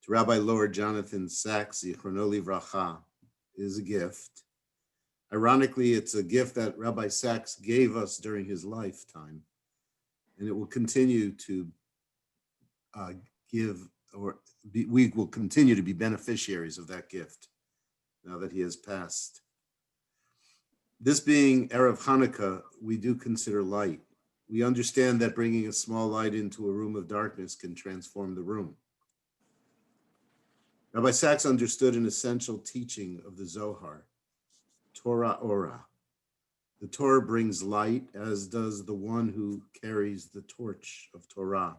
to Rabbi Lord Jonathan Sacks, Zichrono Livracha, is a gift. Ironically, it's a gift that Rabbi Stacks gave us during his lifetime, and it will continue to we will continue to be beneficiaries of that gift now that he has passed. This being Erev Hanukkah, we do consider light. We understand that bringing a small light into a room of darkness can transform the room. Rabbi Stacks understood an essential teaching of the Zohar, Torah Ora. The Torah brings light, as does the one who carries the torch of Torah.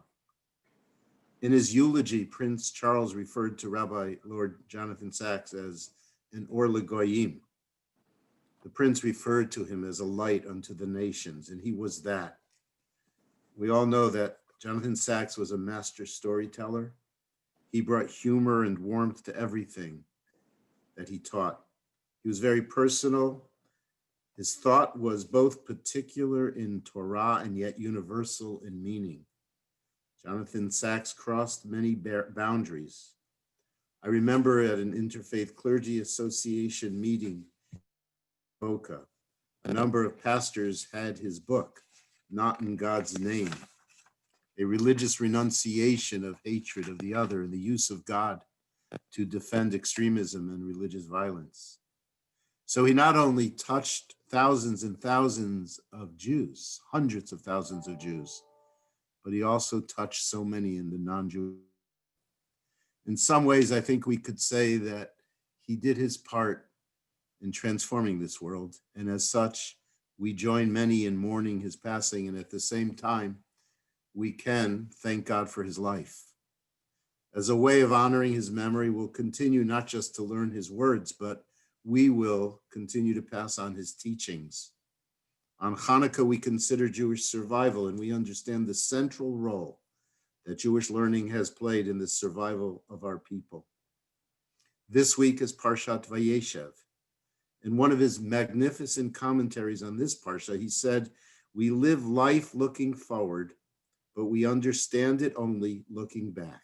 In his eulogy, Prince Charles referred to Rabbi Lord Jonathan Sacks as an Or L'Goyim. The prince referred to him as a light unto the nations, and he was that. We all know that Jonathan Sacks was a master storyteller. He brought humor and warmth to everything that he taught. He was very personal. His thought was both particular in Torah and yet universal in meaning. Jonathan Sacks crossed many boundaries. I remember at an Interfaith Clergy Association meeting in Boca, a number of pastors had his book, Not in God's Name, a religious renunciation of hatred of the other and the use of God to defend extremism and religious violence. So he not only touched thousands and thousands of Jews, hundreds of thousands of Jews, but he also touched so many in the non-Jewish. In some ways, I think we could say that he did his part in transforming this world. And as such, we join many in mourning his passing. And at the same time, we can thank God for his life. As a way of honoring his memory, we'll continue not just to learn his words, but we will continue to pass on his teachings. On Hanukkah, we consider Jewish survival, and we understand the central role that Jewish learning has played in the survival of our people. This week is Parashat Vayeshev. In one of his magnificent commentaries on this parsha, he said, "We live life looking forward, but we understand it only looking back."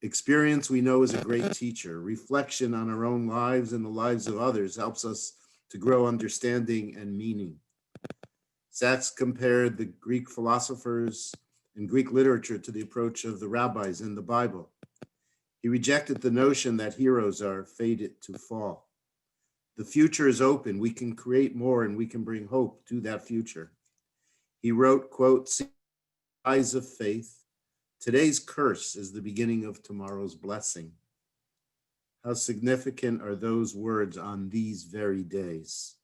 Experience, we know, is a great teacher. Reflection on our own lives and the lives of others helps us to grow understanding and meaning. Sacks compared the Greek philosophers and Greek literature to the approach of the rabbis in the Bible. He rejected the notion that heroes are fated to fall. The future is open. We can create more and we can bring hope to that future. He wrote, quote, "See the eyes of faith. Today's curse is the beginning of tomorrow's blessing." How significant are those words on these very days?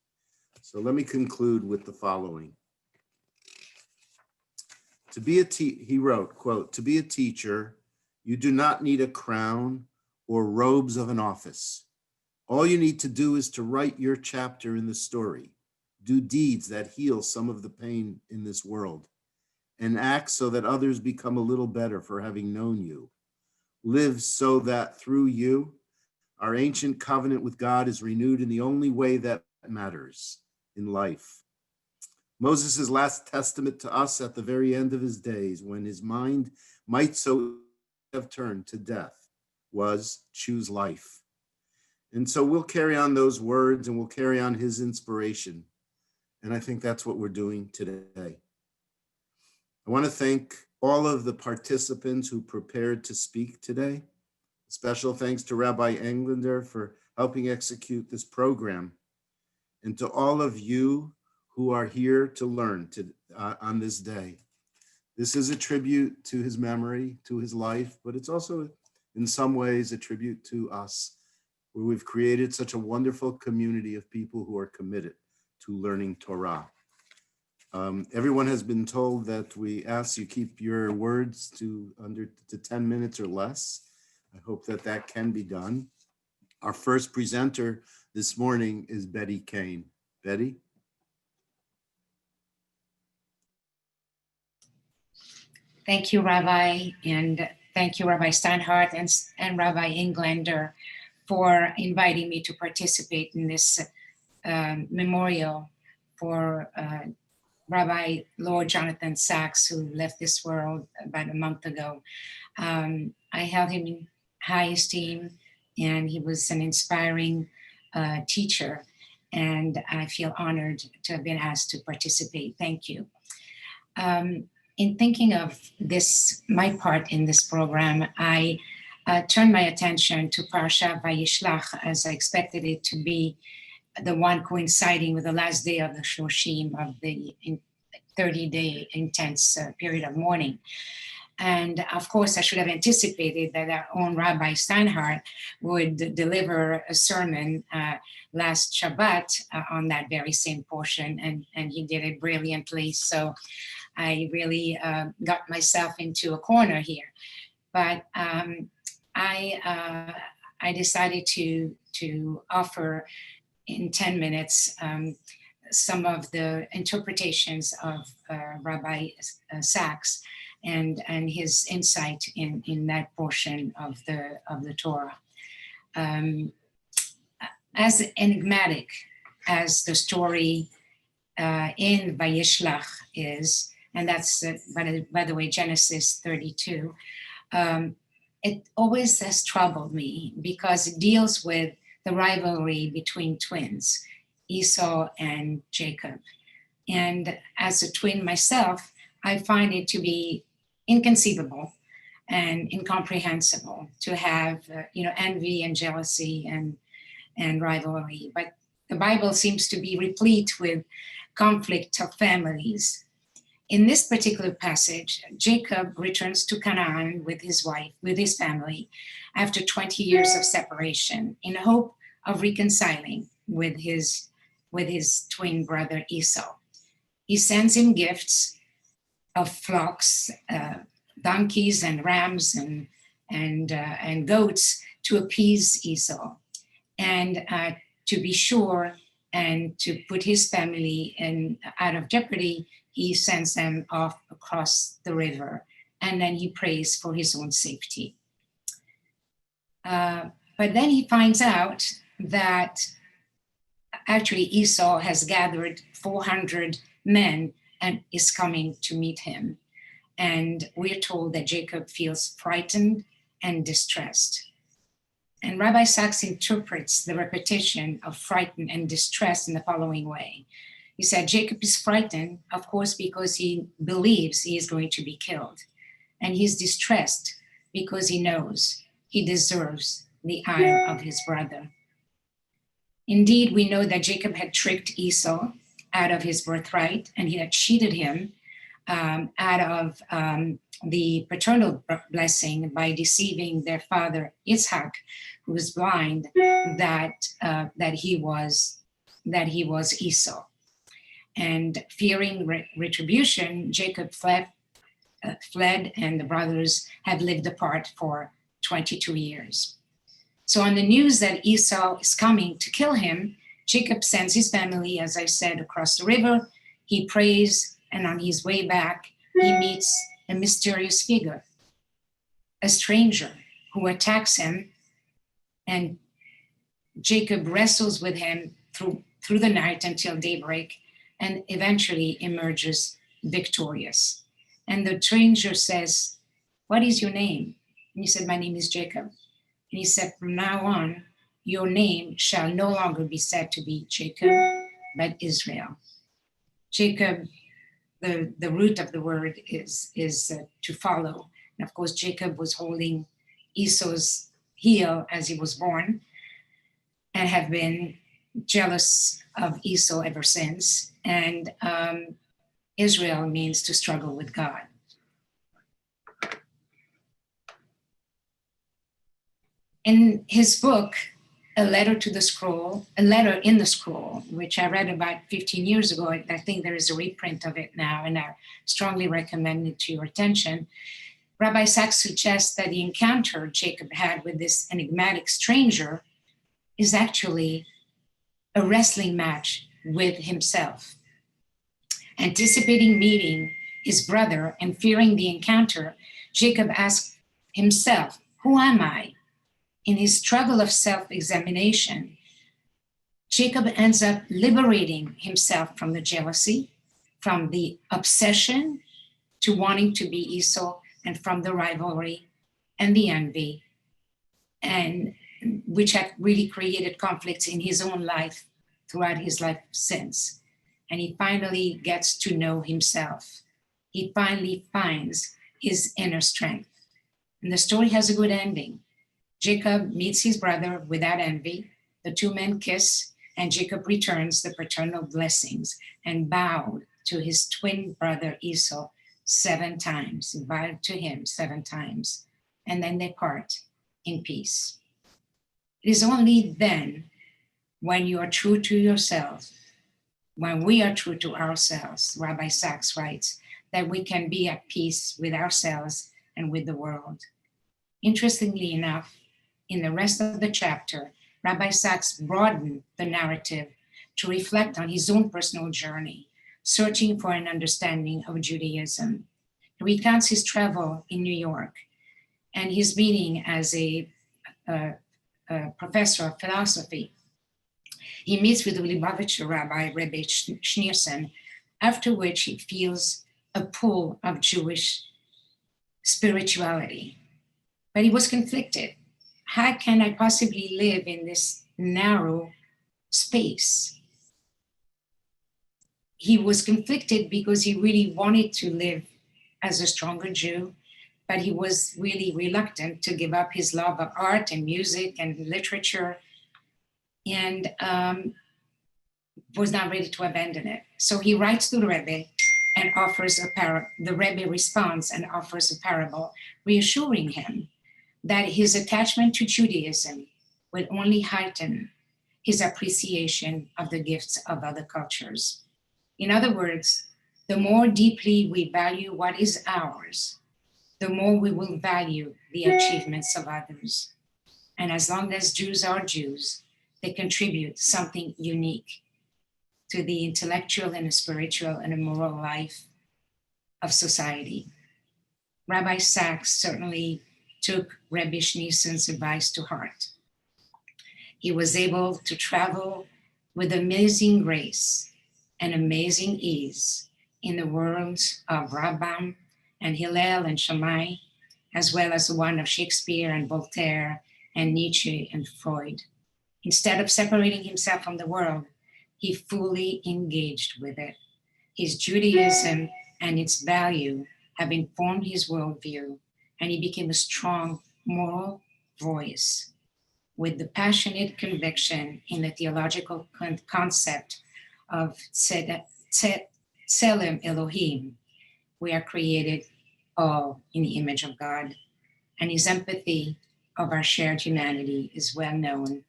So let me conclude with the following. He wrote, quote, "To be a teacher, you do not need a crown or robes of an office. All you need to do is to write your chapter in the story, do deeds that heal some of the pain in this world, and act so that others become a little better for having known you. Live so that through you, our ancient covenant with God is renewed in the only way that matters, in life." Moses' last testament to us at the very end of his days, when his mind might so have turned to death, was choose life. And so we'll carry on those words and we'll carry on his inspiration. And I think that's what we're doing today. I want to thank all of the participants who prepared to speak today. Special thanks to Rabbi Englander for helping execute this program, and to all of you who are here to learn on this day. This is a tribute to his memory, to his life, but it's also in some ways a tribute to us, where we've created such a wonderful community of people who are committed to learning Torah. Everyone has been told that we ask you keep your words to 10 minutes or less. I hope that can be done. Our first presenter this morning is Betty Kane. Betty? Thank you, Rabbi, and thank you, Rabbi Steinhardt and Rabbi Englander, for inviting me to participate in this memorial for Rabbi Lord Jonathan Sacks, who left this world about a month ago. I I held him in high esteem, and he was an inspiring teacher, and I feel honored to have been asked to participate. Thank you. In thinking of this, my part in this program, I turned my attention to Parashat Vayeshev, as I expected it to be the one coinciding with the last day of the Shloshim, of the 30-day intense period of mourning. And of course, I should have anticipated that our own Rabbi Steinhardt would deliver a sermon last Shabbat on that very same portion, and he did it brilliantly. So I really got myself into a corner here. But I decided to offer in 10 minutes some of the interpretations of Rabbi Stacks and his insight in that portion of the Torah. As enigmatic as the story in Vayeshev is, and that's by the way Genesis 32, it always has troubled me because it deals with the rivalry between twins, Esau and Jacob. And as a twin myself, I find it to be inconceivable and incomprehensible to have envy and jealousy and rivalry. But the Bible seems to be replete with conflict of families. In this particular passage, Jacob returns to Canaan with his wife, with his family, after 20 years of separation, in hope of reconciling with his twin brother Esau. He sends him gifts of flocks, donkeys and rams and goats to appease Esau, and to be sure and to put his family out of jeopardy, he sends them off across the river, and then he prays for his own safety. But then he finds out that actually Esau has gathered 400 men and is coming to meet him. And we're told that Jacob feels frightened and distressed. And Rabbi Stacks interprets the repetition of frightened and distressed in the following way. He said, Jacob is frightened, of course, because he believes he is going to be killed. And he's distressed because he knows he deserves the ire of his brother. Indeed, we know that Jacob had tricked Esau out of his birthright, and he had cheated him out of the paternal blessing by deceiving their father Yitzhak, who was blind, that he was Esau. And fearing retribution, Jacob fled, and the brothers have lived apart for 22 years. So on the news that Esau is coming to kill him, Jacob sends his family, as I said, across the river. He prays, and on his way back, he meets a mysterious figure, a stranger who attacks him, and Jacob wrestles with him through the night until daybreak, and eventually emerges victorious. And the stranger says, "What is your name?" And he said, "My name is Jacob." And he said, "From now on, your name shall no longer be said to be Jacob, but Israel." Jacob, the root of the word is to follow. And of course, Jacob was holding Esau's heel as he was born, and have been jealous of Esau ever since. And Israel means to struggle with God. In his book, A Letter in the Scroll, which I read about 15 years ago, I think there is a reprint of it now, and I strongly recommend it to your attention. Rabbi Stacks suggests that the encounter Jacob had with this enigmatic stranger is actually a wrestling match with himself. Anticipating meeting his brother and fearing the encounter, Jacob asked himself, "Who am I?" In his struggle of self-examination, Jacob ends up liberating himself from the jealousy, from the obsession to wanting to be Esau, and from the rivalry and the envy, and which had really created conflicts in his own life throughout his life since. And he finally gets to know himself. He finally finds his inner strength. And the story has a good ending. Jacob meets his brother without envy. The two men kiss, and Jacob returns the paternal blessings and bowed to his twin brother Esau 7 times. He bowed to him 7 times. And then they part in peace. It is only then, when you are true to yourself, when we are true to ourselves, Rabbi Stacks writes, that we can be at peace with ourselves and with the world. Interestingly enough, in the rest of the chapter, Rabbi Stacks broadened the narrative to reflect on his own personal journey, searching for an understanding of Judaism. He recounts his travel in New York and his meeting as a professor of philosophy. He meets with the Lubavitcher rabbi, Rebbe Schneerson, after which he feels a pull of Jewish spirituality. But he was conflicted. How can I possibly live in this narrow space? He was conflicted because he really wanted to live as a stronger Jew, but he was really reluctant to give up his love of art and music and literature, and was not ready to abandon it. So he writes to the Rebbe and offers the Rebbe responds and offers a parable, reassuring him that his attachment to Judaism will only heighten his appreciation of the gifts of other cultures. In other words, the more deeply we value what is ours, the more we will value the achievements of others. And as long as Jews are Jews, they contribute something unique to the intellectual and the spiritual and the moral life of society. Rabbi Stacks certainly took Rebbe Schneerson's advice to heart. He was able to travel with amazing grace and amazing ease in the worlds of Rambam and Hillel and Shammai, as well as the one of Shakespeare and Voltaire and Nietzsche and Freud. Instead of separating himself from the world, he fully engaged with it. His Judaism and its value have informed his worldview, and he became a strong moral voice with the passionate conviction in the theological concept of Tselem Elohim. We are created all in the image of God, and his empathy of our shared humanity is well known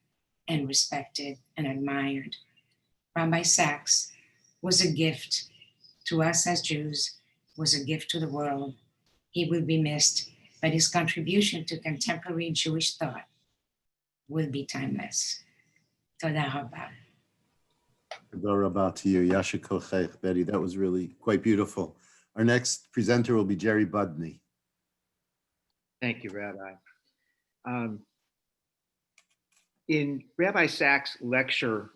and respected and admired. Rabbi Stacks was a gift to us as Jews, was a gift to the world. He will be missed, but his contribution to contemporary Jewish thought will be timeless. Toda rabba. Toda rabba to you. Yasher kolchech, Betty. That was really quite beautiful. Our next presenter will be Jerry Budney. Thank you, Rabbi. In Rabbi Stacks' lecture,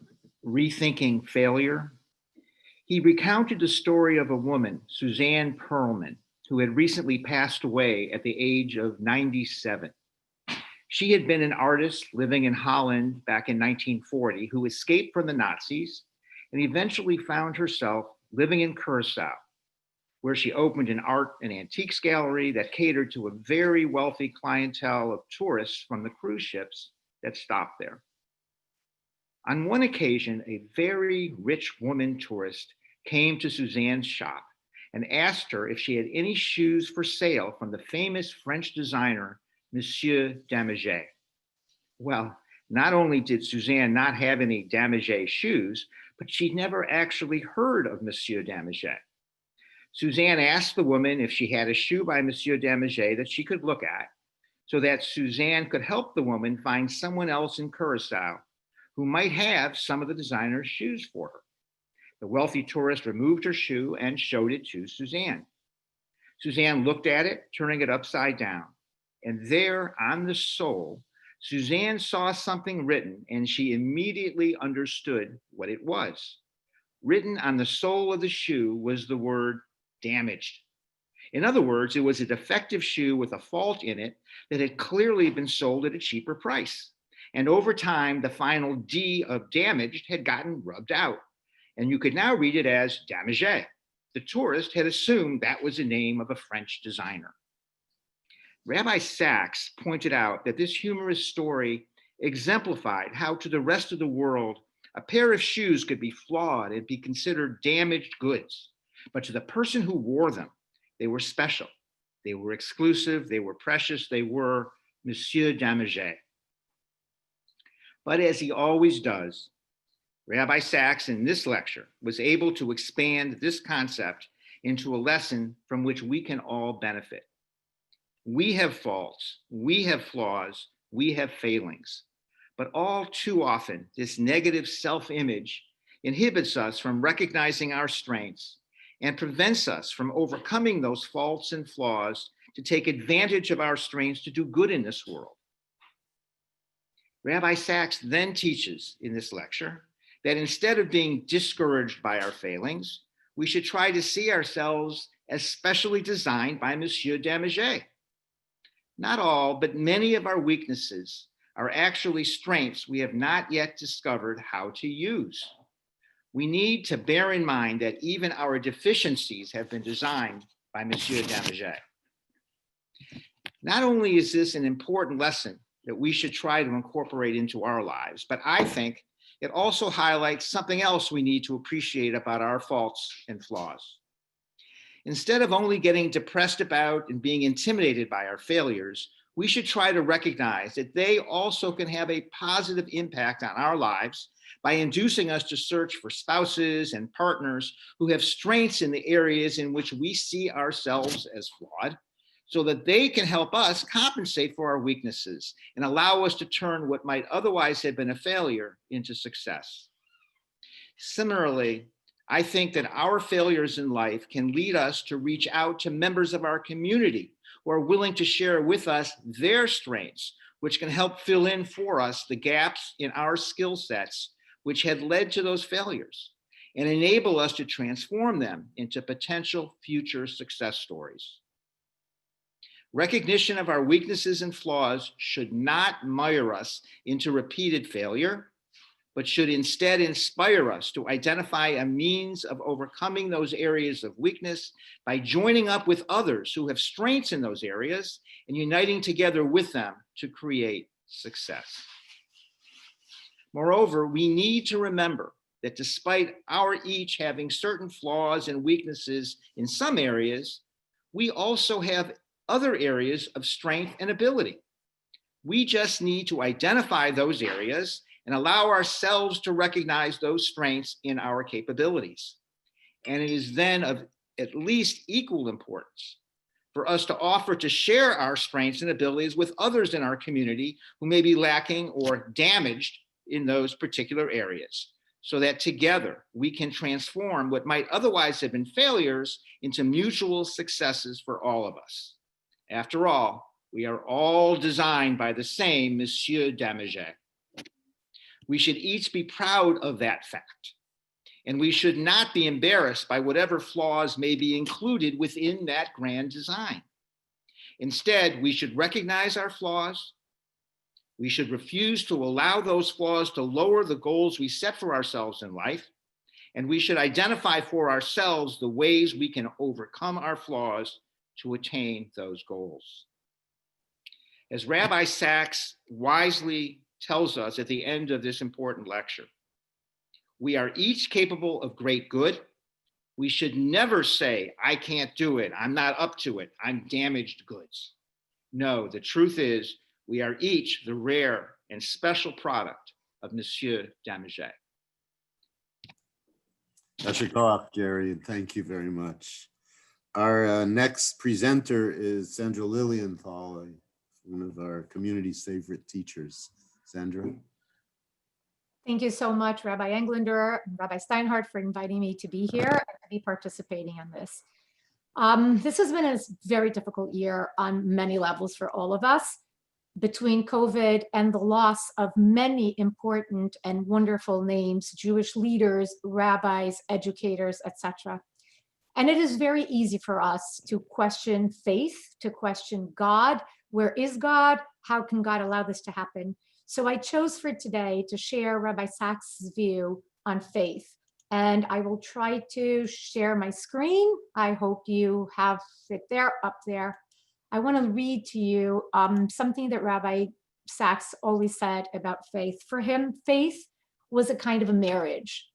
Rethinking Failure, he recounted the story of a woman, Suzanne Perlman, who had recently passed away at the age of 97. She had been an artist living in Holland back in 1940 who escaped from the Nazis and eventually found herself living in Curacao, where she opened an art and antiques gallery that catered to a very wealthy clientele of tourists from the cruise ships that stopped there. On one occasion, a very rich woman tourist came to Suzanne's shop and asked her if she had any shoes for sale from the famous French designer, Monsieur Damagé. Well, not only did Suzanne not have any Damagé shoes, but she'd never actually heard of Monsieur Damagé. Suzanne asked the woman if she had a shoe by Monsieur Damagé that she could look at, so that Suzanne could help the woman find someone else in Curacao who might have some of the designer's shoes for her. The wealthy tourist removed her shoe and showed it to Suzanne. Suzanne looked at it, turning it upside down. And there on the sole, Suzanne saw something written, and she immediately understood what it was. Written on the sole of the shoe was the word damaged. In other words, it was a defective shoe with a fault in it that had clearly been sold at a cheaper price. And over time, the final D of damaged had gotten rubbed out. And you could now read it as damagé. The tourist had assumed that was the name of a French designer. Rabbi Stacks pointed out that this humorous story exemplified how to the rest of the world, a pair of shoes could be flawed and be considered damaged goods. But to the person who wore them, they were special. They were exclusive. They were precious. They were Monsieur Damagé. But as he always does, Rabbi Stacks in this lecture was able to expand this concept into a lesson from which we can all benefit. We have faults, we have flaws, we have failings, but all too often, this negative self-image inhibits us from recognizing our strengths and prevents us from overcoming those faults and flaws to take advantage of our strengths to do good in this world. Rabbi Stacks then teaches in this lecture that instead of being discouraged by our failings, we should try to see ourselves as specially designed by Monsieur Damagé. Not all, but many of our weaknesses are actually strengths we have not yet discovered how to use. We need to bear in mind that even our deficiencies have been designed by Monsieur Damagé. Not only is this an important lesson that we should try to incorporate into our lives, but I think it also highlights something else we need to appreciate about our faults and flaws. Instead of only getting depressed about and being intimidated by our failures, we should try to recognize that they also can have a positive impact on our lives by inducing us to search for spouses and partners who have strengths in the areas in which we see ourselves as flawed, so that they can help us compensate for our weaknesses and allow us to turn what might otherwise have been a failure into success. Similarly, I think that our failures in life can lead us to reach out to members of our community who are willing to share with us their strengths, which can help fill in for us the gaps in our skill sets which had led to those failures and enable us to transform them into potential future success stories. Recognition of our weaknesses and flaws should not mire us into repeated failure, but should instead inspire us to identify a means of overcoming those areas of weakness by joining up with others who have strengths in those areas and uniting together with them to create success. Moreover, we need to remember that despite our each having certain flaws and weaknesses in some areas, we also have other areas of strength and ability. We just need to identify those areas and allow ourselves to recognize those strengths in our capabilities. And it is then of at least equal importance for us to offer to share our strengths and abilities with others in our community who may be lacking or damaged in those particular areas, so that together we can transform what might otherwise have been failures into mutual successes for all of us. After all, we are all designed by the same Monsieur Damagé. We should each be proud of that fact, and we should not be embarrassed by whatever flaws may be included within that grand design. Instead, we should recognize our flaws. We should refuse to allow those flaws to lower the goals we set for ourselves in life, and we should identify for ourselves the ways we can overcome our flaws to attain those goals. As Rabbi Stacks wisely tells us at the end of this important lecture, we are each capable of great good. We should never say, I can't do it, I'm not up to it, I'm damaged goods. No, the truth is, we are each the rare and special product of Monsieur Damagé. Dr. Koach, Jerry, and thank you very much. Our next presenter is Sandra Lilianthal, one of our community's favorite teachers. Sandra. Thank you so much, Rabbi Englander and Rabbi Steinhardt, for inviting me to be here and to be participating in this. This has been a very difficult year on many levels for all of us, between COVID and the loss of many important and wonderful names, Jewish leaders, rabbis, educators, etc. And it is very easy for us to question faith, to question God. Where is God? How can God allow this to happen? So I chose for today to share Rabbi Stacks' view on faith. And I will try to share my screen. I hope you have it there, up there. I want to read to you something that Rabbi Stacks always said about faith. For him, faith was a kind of a marriage.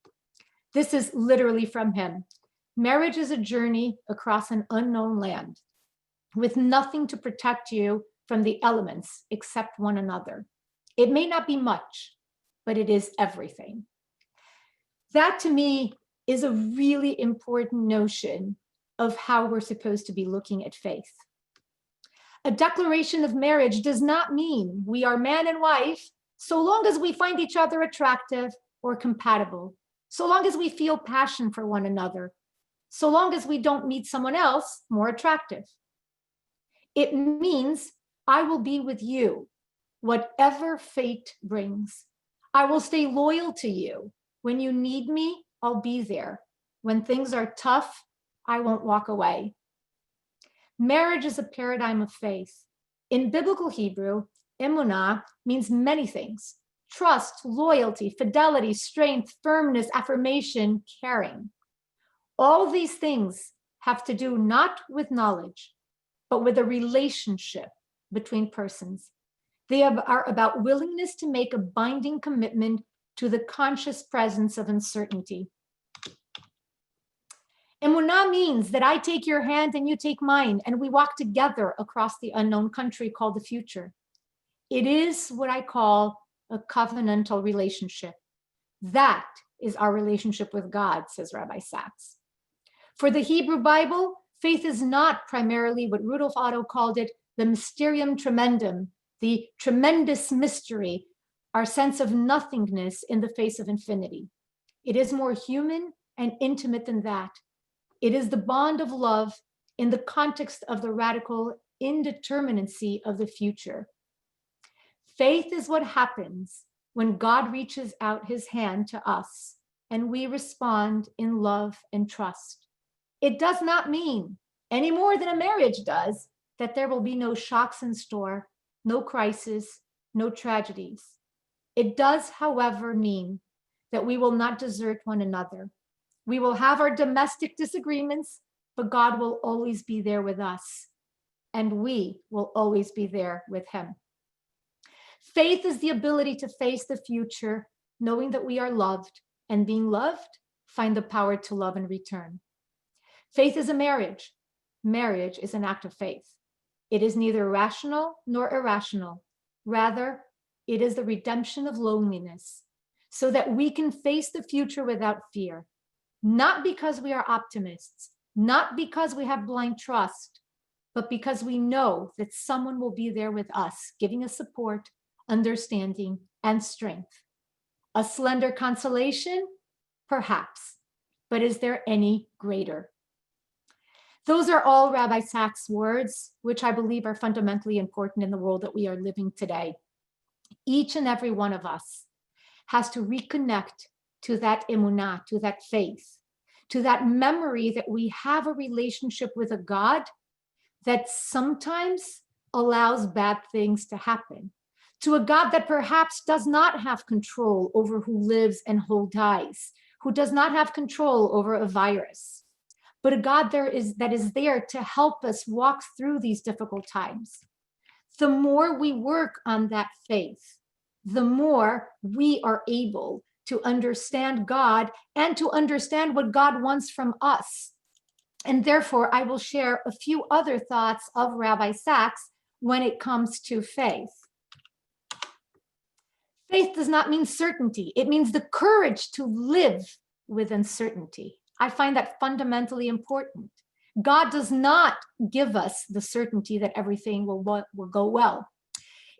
This is literally from him. Marriage is a journey across an unknown land with nothing to protect you from the elements except one another. It may not be much, but it is everything. That to me is a really important notion of how we're supposed to be looking at faith. A declaration of marriage does not mean we are man and wife so long as we find each other attractive or compatible, so long as we feel passion for one another, so long as we don't meet someone else more attractive. It means I will be with you, whatever fate brings. I will stay loyal to you. When you need me, I'll be there. When things are tough, I won't walk away. Marriage is a paradigm of faith. In biblical Hebrew, emunah means many things: trust, loyalty, fidelity, strength, firmness, affirmation, caring. All these things have to do not with knowledge, but with a relationship between persons. They are about willingness to make a binding commitment to the conscious presence of uncertainty. Emunah means that I take your hand and you take mine, and we walk together across the unknown country called the future. It is what I call a covenantal relationship. That is our relationship with God, says Rabbi Stacks. For the Hebrew Bible, faith is not primarily what Rudolf Otto called it, the mysterium tremendum, the tremendous mystery, our sense of nothingness in the face of infinity. It is more human and intimate than that. It is the bond of love in the context of the radical indeterminacy of the future. Faith is what happens when God reaches out his hand to us and we respond in love and trust. It does not mean, any more than a marriage does, that there will be no shocks in store, no crisis, no tragedies. It does, however, mean that we will not desert one another. We will have our domestic disagreements, but God will always be there with us, and we will always be there with him. Faith is the ability to face the future, knowing that we are loved, and being loved, find the power to love in return. Faith is a marriage. Marriage is an act of faith. It is neither rational nor irrational. Rather, it is the redemption of loneliness so that we can face the future without fear, not because we are optimists, not because we have blind trust, but because we know that someone will be there with us, giving us support, understanding, and strength. A slender consolation? Perhaps, but is there any greater? Those are all Rabbi Stacks' words, which I believe are fundamentally important in the world that we are living today. Each and every one of us has to reconnect to that emunah, to that faith, to that memory that we have a relationship with a God that sometimes allows bad things to happen, to a God that perhaps does not have control over who lives and who dies, who does not have control over a virus, but a God that is there to help us walk through these difficult times. The more we work on that faith, the more we are able to understand God and to understand what God wants from us. And therefore, I will share a few other thoughts of Rabbi Stacks when it comes to faith. Faith does not mean certainty. It means the courage to live with uncertainty. I find that fundamentally important. God does not give us the certainty that everything will go well.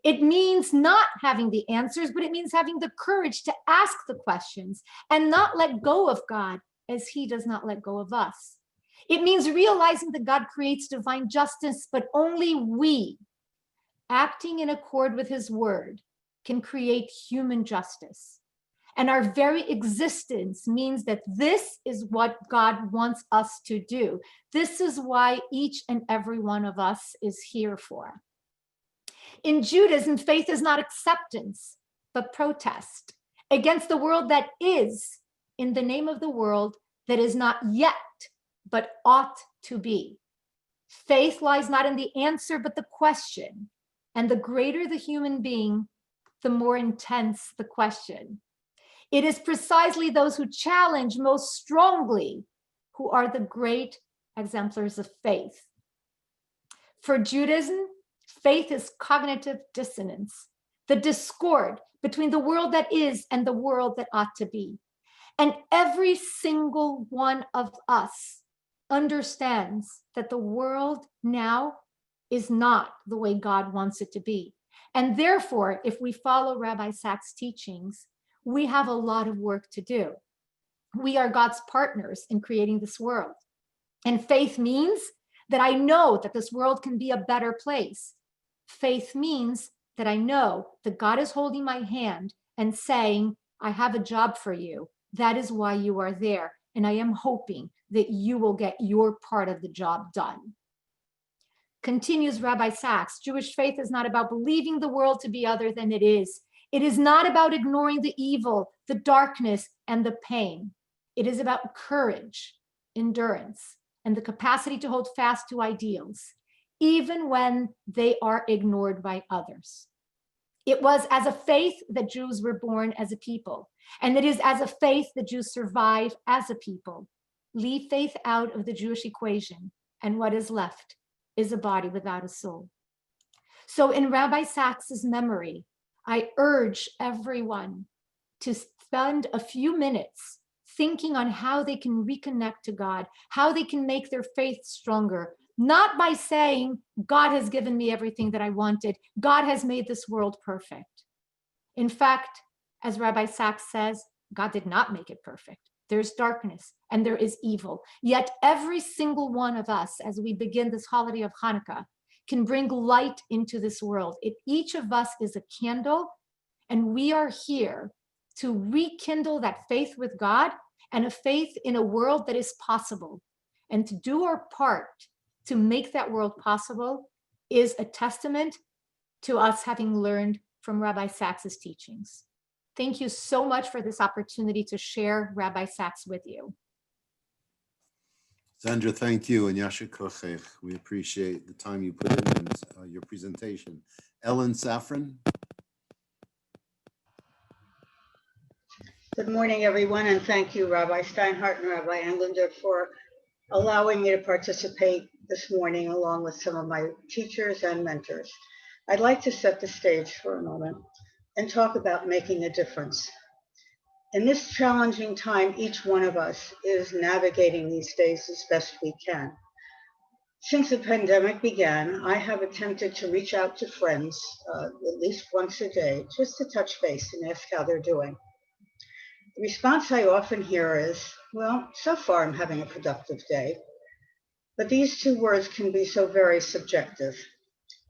It means not having the answers, but it means having the courage to ask the questions and not let go of God as he does not let go of us. It means realizing that God creates divine justice, but only we, acting in accord with his word, can create human justice. And our very existence means that this is what God wants us to do. This is why each and every one of us is here for. In Judaism, faith is not acceptance, but protest against the world that is in the name of the world that is not yet, but ought to be. Faith lies not in the answer, but the question. And the greater the human being, the more intense the question. It is precisely those who challenge most strongly who are the great exemplars of faith. For Judaism, faith is cognitive dissonance, the discord between the world that is and the world that ought to be. And every single one of us understands that the world now is not the way God wants it to be. And therefore, if we follow Rabbi Stacks' teachings, we have a lot of work to do. We are God's partners in creating this world. And faith means that I know that this world can be a better place. Faith means that I know that God is holding my hand and saying, I have a job for you. That is why you are there. And I am hoping that you will get your part of the job done. Continues Rabbi Stacks, Jewish faith is not about believing the world to be other than it is. It is not about ignoring the evil, the darkness, and the pain. It is about courage, endurance, and the capacity to hold fast to ideals, even when they are ignored by others. It was as a faith that Jews were born as a people, and it is as a faith that Jews survive as a people. Leave faith out of the Jewish equation, and what is left is a body without a soul. So in Rabbi Stacks' memory, I urge everyone to spend a few minutes thinking on how they can reconnect to God, how they can make their faith stronger, not by saying, God has given me everything that I wanted. God has made this world perfect. In fact, as Rabbi Stacks says, God did not make it perfect. There's darkness and there is evil. Yet every single one of us, as we begin this holiday of Hanukkah, can bring light into this world. Each of us is a candle, and we are here to rekindle that faith with God and a faith in a world that is possible. And to do our part to make that world possible is a testament to us having learned from Rabbi Stacks' teachings. Thank you so much for this opportunity to share Rabbi Stacks with you. Sandra, thank you, and Yasher Kochech. We appreciate the time you put in and your presentation. Ellen Safran. Good morning, everyone, and thank you, Rabbi Steinhardt and Rabbi Englander, for allowing me to participate this morning along with some of my teachers and mentors. I'd like to set the stage for a moment and talk about making a difference. In this challenging time, each one of us is navigating these days as best we can. Since the pandemic began, I have attempted to reach out to friends at least once a day, just to touch base and ask how they're doing. The response I often hear is, well, so far I'm having a productive day. But these two words can be so very subjective.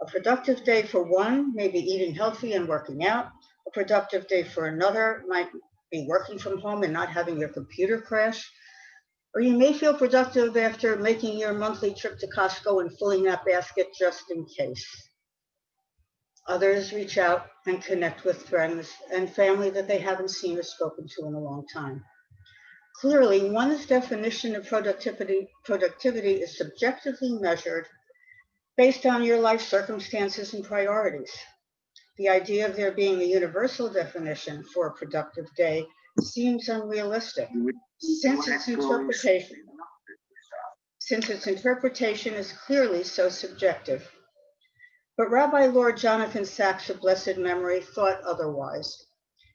A productive day for one may be eating healthy and working out. A productive day for another might be working from home and not having your computer crash. Or you may feel productive after making your monthly trip to Costco and filling that basket just in case. Others reach out and connect with friends and family that they haven't seen or spoken to in a long time. Clearly, one's definition of productivity is subjectively measured based on your life circumstances and priorities. The idea of there being a universal definition for a productive day seems unrealistic, since its interpretation is clearly so subjective. But Rabbi Lord Jonathan Sacks of blessed memory thought otherwise.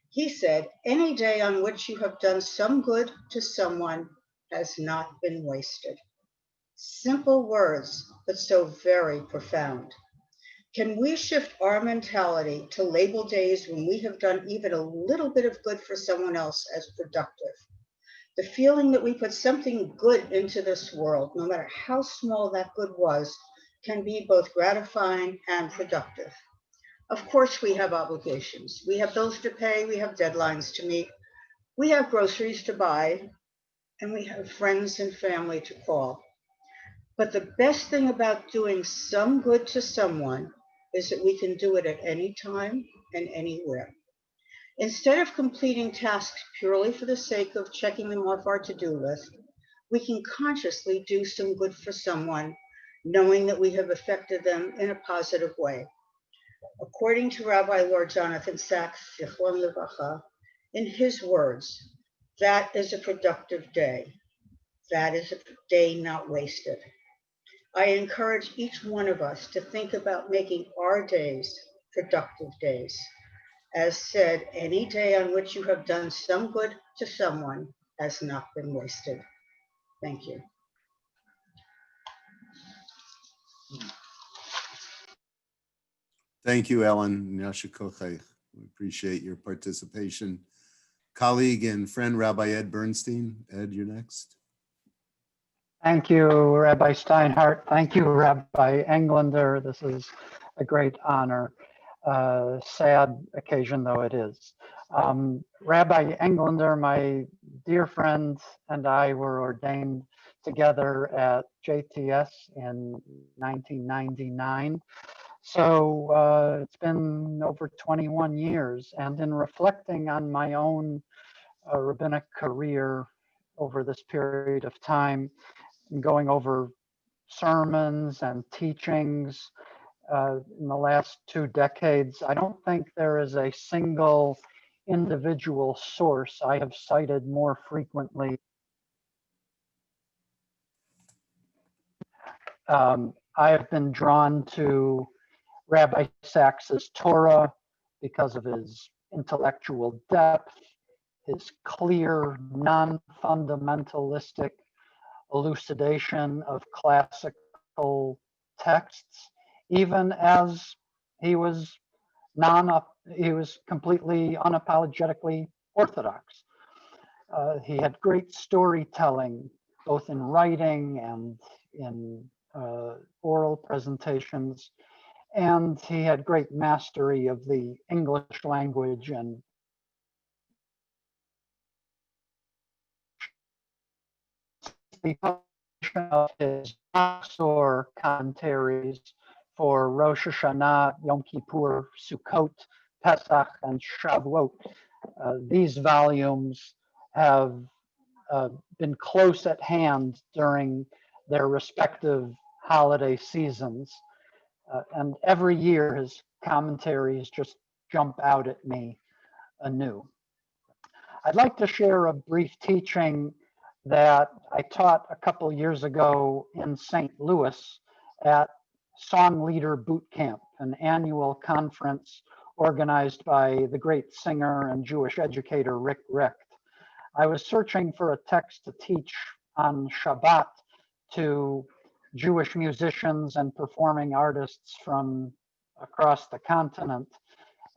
He said, any day on which you have done some good to someone has not been wasted. Simple words, but so very profound. Can we shift our mentality to label days when we have done even a little bit of good for someone else as productive? The feeling that we put something good into this world, no matter how small that good was, can be both gratifying and productive. Of course, we have obligations. We have bills to pay, we have deadlines to meet. We have groceries to buy, and we have friends and family to call. But the best thing about doing some good to someone is that we can do it at any time and anywhere. Instead of completing tasks purely for the sake of checking them off our to-do list, we can consciously do some good for someone, knowing that we have affected them in a positive way. According to Rabbi Lord Jonathan Sacks, Zichron Levacha, in his words, that is a productive day. That is a day not wasted. I encourage each one of us to think about making our days productive days. As said, any day on which you have done some good to someone has not been wasted. Thank you. Thank you, Ellen. Yasher kochei. We appreciate your participation. Colleague and friend, Rabbi Ed Bernstein. Ed, you're next. Thank you, Rabbi Steinhardt. Thank you, Rabbi Englander. This is a great honor. Sad occasion though it is. Rabbi Englander, my dear friend, and I were ordained together at JTS in 1999. So it's been over 21 years. And in reflecting on my own rabbinic career over this period of time, and going over sermons and teachings in the last 2 decades, I don't think there is a single individual source I have cited more frequently. I have been drawn to Rabbi Stacks's Torah because of his intellectual depth, his clear, non-fundamentalistic elucidation of classical texts, even as he was completely unapologetically orthodox. He had great storytelling, both in writing and in oral presentations, and he had great mastery of the English language and the publication of his or commentaries for Rosh Hashanah, Yom Kippur, Sukkot, Pesach, and Shavuot. These volumes have been close at hand during their respective holiday seasons. And every year his commentaries just jump out at me anew. I'd like to share a brief teaching that I taught a couple years ago in St. Louis at Song Leader Boot Camp, an annual conference organized by the great singer and Jewish educator Rick Richt. I was searching for a text to teach on Shabbat to Jewish musicians and performing artists from across the continent,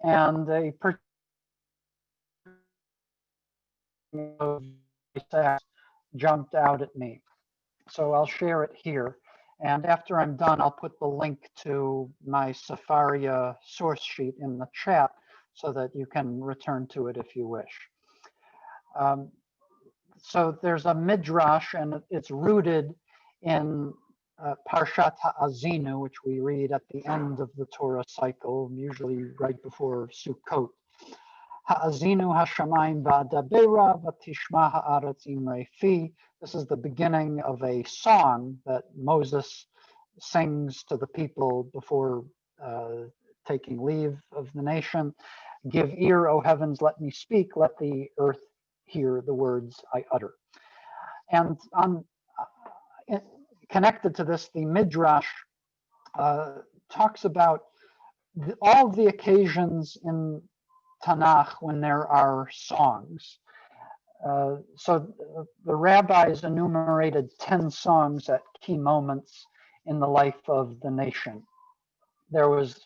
and a particular jumped out at me. So I'll share it here. And after I'm done, I'll put the link to my Sefaria source sheet in the chat so that you can return to it if you wish. So there's a midrash, and it's rooted in Parashat Ha'azinu, which we read at the end of the Torah cycle, usually right before Sukkot. Ha'azinu hashamayim va'adabera v'tishma ha'aretz imrei fi. This is the beginning of a song that Moses sings to the people before taking leave of the nation. Give ear, O heavens, let me speak, let the earth hear the words I utter. And connected to this, the Midrash talks about all the occasions in Tanakh when there are songs. So the rabbis enumerated 10 songs at key moments in the life of the nation. There was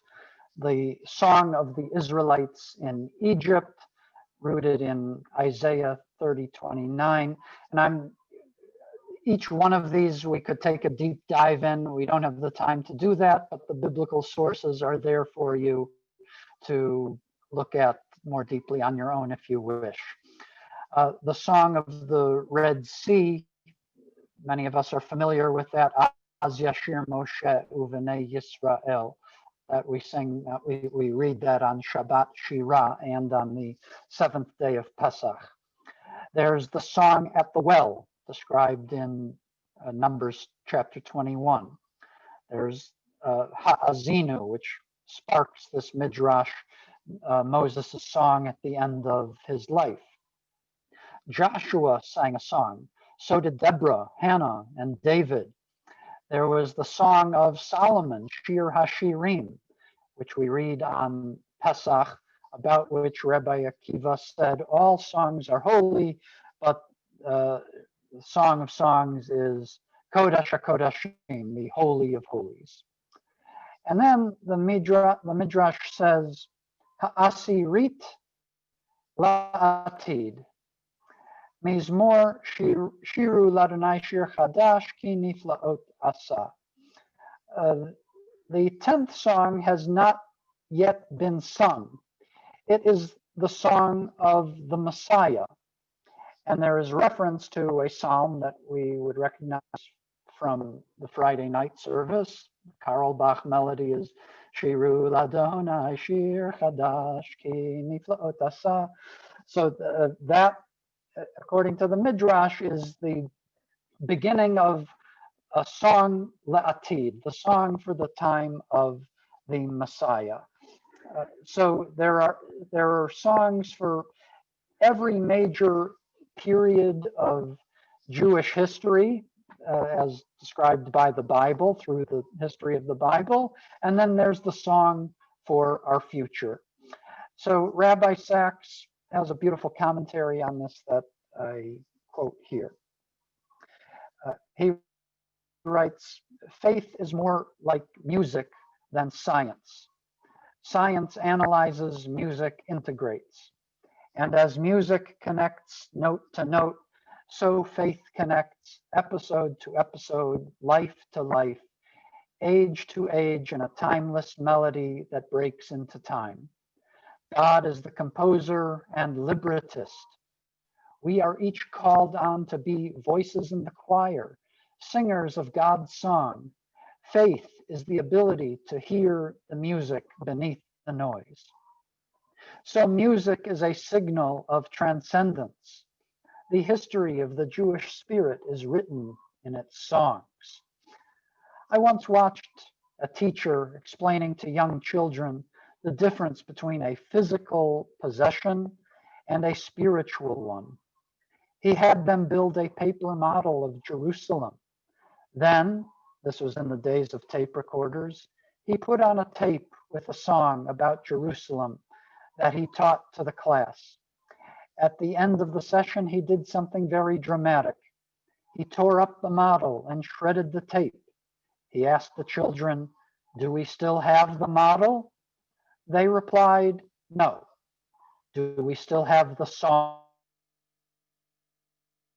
the song of the Israelites in Egypt, rooted in Isaiah 30:29. And each one of these we could take a deep dive in. We don't have the time to do that, but the biblical sources are there for you to look at more deeply on your own if you wish. The Song of the Red Sea, many of us are familiar with that. Az Yashir Moshe Uvenei Yisrael, that we sing, we read that on Shabbat Shirah and on the seventh day of Pesach. There's the song at the well, described in Numbers chapter 21. There's Ha'azinu, which sparks this midrash, Moses' song at the end of his life. Joshua sang a song. So did Deborah, Hannah, and David. There was the song of Solomon, Shir HaShirim, which we read on Pesach, about which Rabbi Akiva said, all songs are holy, but the Song of Songs is Kodesh HaKodashim, the Holy of Holies. And then the Midrash says, Ha'asirit la'atid, Mizmor Shiru Ladonai Shir Chadash Ki Niflaot Asa. The 10th song has not yet been sung. It is the song of the Messiah. And there is reference to a psalm that we would recognize from the Friday night service. Carl Bach melody is Shiru Ladonai Shir Chadash Ki Niflaot Asa. So that, according to the Midrash, is the beginning of a song le'atid, the song for the time of the Messiah. So there are songs for every major period of Jewish history, as described by the Bible, through the history of the Bible, and then there's the song for our future. So Rabbi Stacks has a beautiful commentary on this that I quote here. He writes, faith is more like music than science. Science analyzes, music integrates. And as music connects note to note, so faith connects episode to episode, life to life, age to age, in a timeless melody that breaks into time. God is the composer and librettist. We are each called on to be voices in the choir, singers of God's song. Faith is the ability to hear the music beneath the noise. So music is a signal of transcendence. The history of the Jewish spirit is written in its songs. I once watched a teacher explaining to young children the difference between a physical possession and a spiritual one. He had them build a paper model of Jerusalem. Then, this was in the days of tape recorders, he put on a tape with a song about Jerusalem that he taught to the class. At the end of the session, he did something very dramatic. He tore up the model and shredded the tape. He asked the children, "Do we still have the model?" They replied, "No." "Do we still have the song?"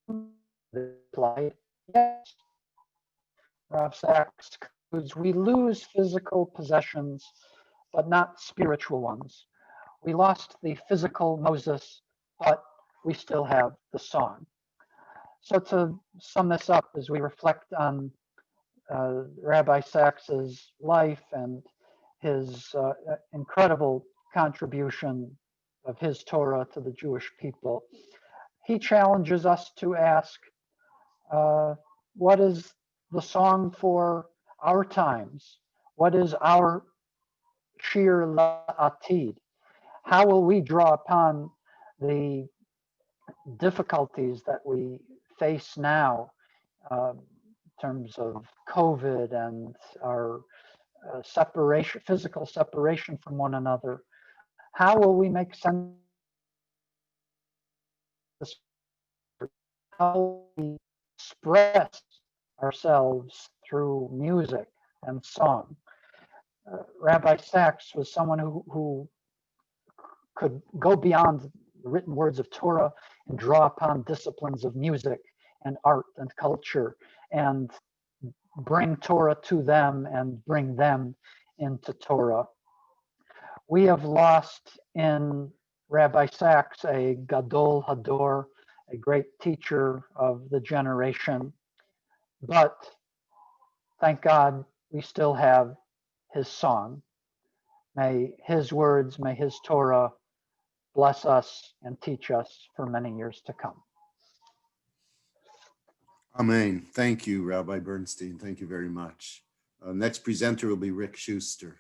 They replied, "Yes." Rav Stacks concludes, we lose physical possessions, but not spiritual ones. We lost the physical Moses, but we still have the song. So to sum this up, as we reflect on Rabbi Stacks's life and his incredible contribution of his Torah to the Jewish people, he challenges us to ask, what is the song for our times? What is our shir la'atid? How will we draw upon the difficulties that we face now in terms of COVID and our separation, physical separation from one another? How will we make sense of this? How will we express ourselves through music and song? Rabbi Stacks was someone who could go beyond the written words of Torah and draw upon disciplines of music and art and culture and bring Torah to them and bring them into Torah. We have lost in Rabbi Stacks a Gadol Hador, a great teacher of the generation. But thank God we still have his song. May his words, may his Torah bless us and teach us for many years to come. Amen. Thank you, Rabbi Bernstein. Thank you very much. Next presenter will be Rick Schuster.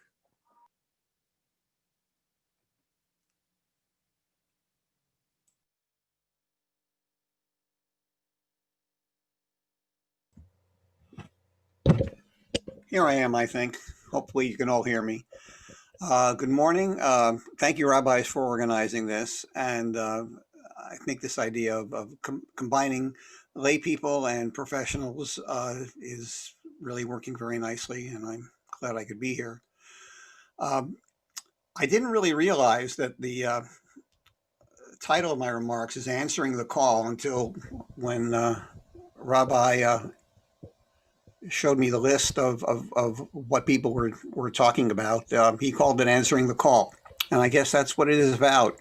Here I am, I think. Hopefully you can all hear me. Good morning. Thank you, rabbis, for organizing this. And I think this idea of combining lay people and professionals is really working very nicely, and I'm glad I could be here. I didn't really realize that the title of my remarks is Answering the Call until when Rabbi showed me the list of what people were talking about. He called it Answering the Call. And I guess that's what it is about.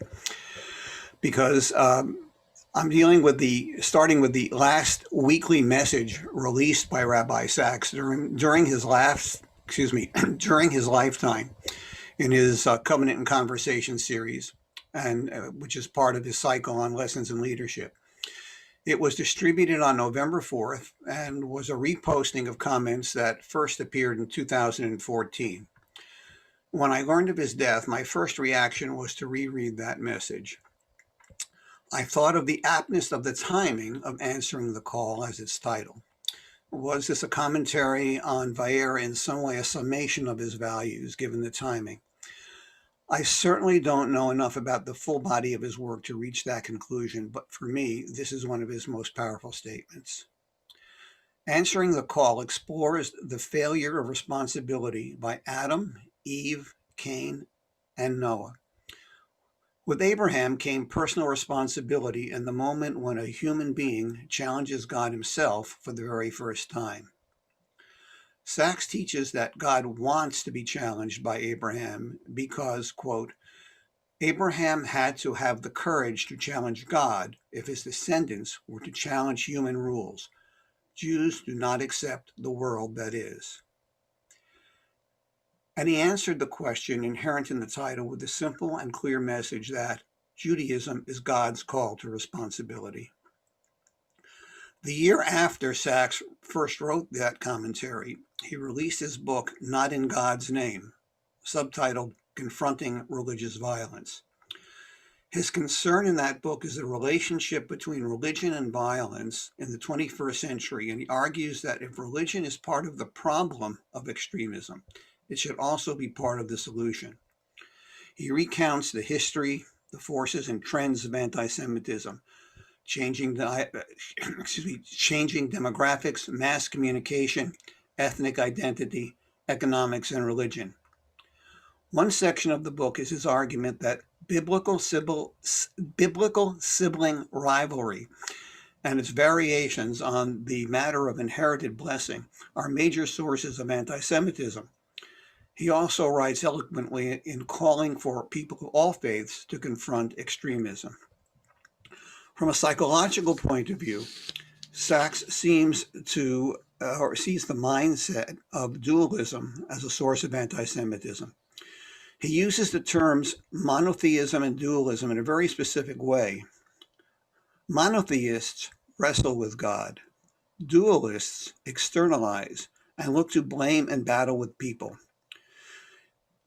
Because I'm dealing with starting with the last weekly message released by Rabbi Stacks during his during his lifetime in his Covenant and Conversation series, and which is part of his cycle on lessons in leadership. It was distributed on November 4th and was a reposting of comments that first appeared in 2014. When I learned of his death, my first reaction was to reread that message. I thought of the aptness of the timing of Answering the Call as its title. Was this a commentary on Vayera, in some way a summation of his values, given the timing? I certainly don't know enough about the full body of his work to reach that conclusion, but for me, this is one of his most powerful statements. Answering the Call explores the failure of responsibility by Adam, Eve, Cain, and Noah. With Abraham came personal responsibility in the moment when a human being challenges God himself for the very first time. Sacks teaches that God wants to be challenged by Abraham because, quote, Abraham had to have the courage to challenge God if his descendants were to challenge human rules. Jews do not accept the world that is. And he answered the question inherent in the title with the simple and clear message that Judaism is God's call to responsibility. The year after Sacks first wrote that commentary, he released his book, Not in God's Name, subtitled Confronting Religious Violence. His concern in that book is the relationship between religion and violence in the 21st century, and he argues that if religion is part of the problem of extremism, it should also be part of the solution. He recounts the history, the forces and trends of anti-Semitism, changing demographics, mass communication, ethnic identity, economics, and religion. One section of the book is his argument that biblical sibling rivalry and its variations on the matter of inherited blessing are major sources of anti-Semitism. He also writes eloquently in calling for people of all faiths to confront extremism. From a psychological point of view, Sacks sees the mindset of dualism as a source of anti-Semitism. He uses the terms monotheism and dualism in a very specific way. Monotheists wrestle with God. Dualists externalize and look to blame and battle with people.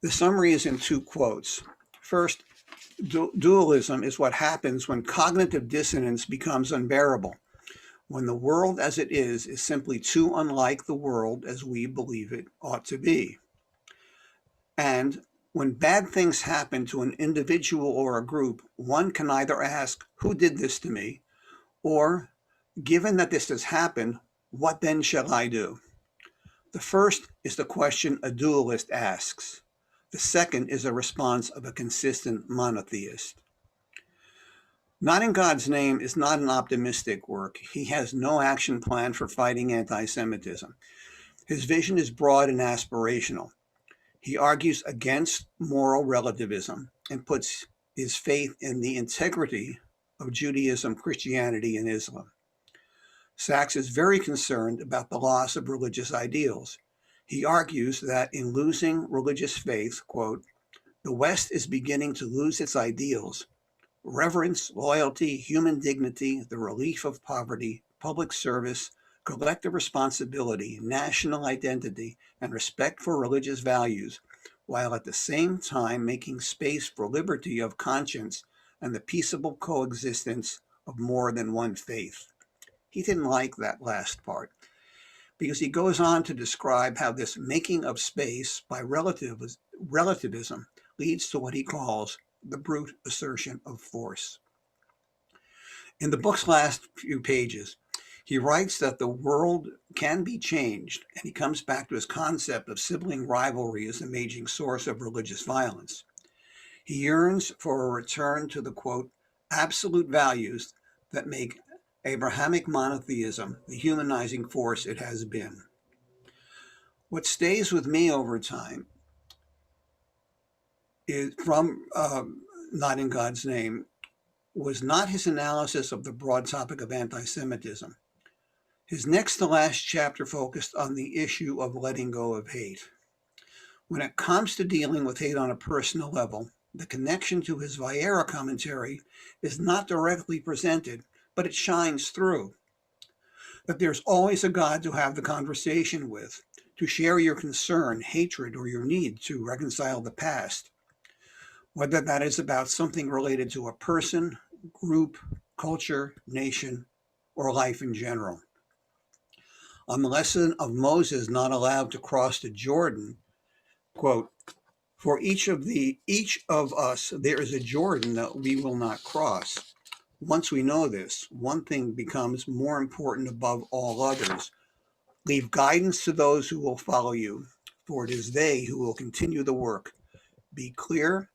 The summary is in two quotes. First, dualism is what happens when cognitive dissonance becomes unbearable, when the world as it is simply too unlike the world as we believe it ought to be. And when bad things happen to an individual or a group, one can either ask, who did this to me? Or, given that this has happened, what then shall I do? The first is the question a dualist asks. The second is a response of a consistent monotheist. Not in God's Name is not an optimistic work. He has no action plan for fighting anti-Semitism. His vision is broad and aspirational. He argues against moral relativism and puts his faith in the integrity of Judaism, Christianity, and Islam. Sacks is very concerned about the loss of religious ideals. He argues that in losing religious faith, quote, the West is beginning to lose its ideals: reverence, loyalty, human dignity, the relief of poverty, public service, collective responsibility, national identity, and respect for religious values, while at the same time making space for liberty of conscience and the peaceable coexistence of more than one faith. He didn't like that last part, because he goes on to describe how this making of space by relativism leads to what he calls the brute assertion of force. In the book's last few pages, he writes that the world can be changed, and he comes back to his concept of sibling rivalry as the major source of religious violence. He yearns for a return to the, quote, absolute values that make Abrahamic monotheism the humanizing force it has been. What stays with me over time is from Not in God's Name was not his analysis of the broad topic of anti-Semitism. His next to last chapter focused on the issue of letting go of hate. When it comes to dealing with hate on a personal level, the connection to his Vayera commentary is not directly presented, but it shines through. That there's always a God to have the conversation with, to share your concern, hatred, or your need to reconcile the past, whether that is about something related to a person, group, culture, nation, or life in general. On the lesson of Moses not allowed to cross the Jordan, quote, for each of us, there is a Jordan that we will not cross. Once we know this, one thing becomes more important above all others. Leave guidance to those who will follow you, for it is they who will continue the work. Be clear,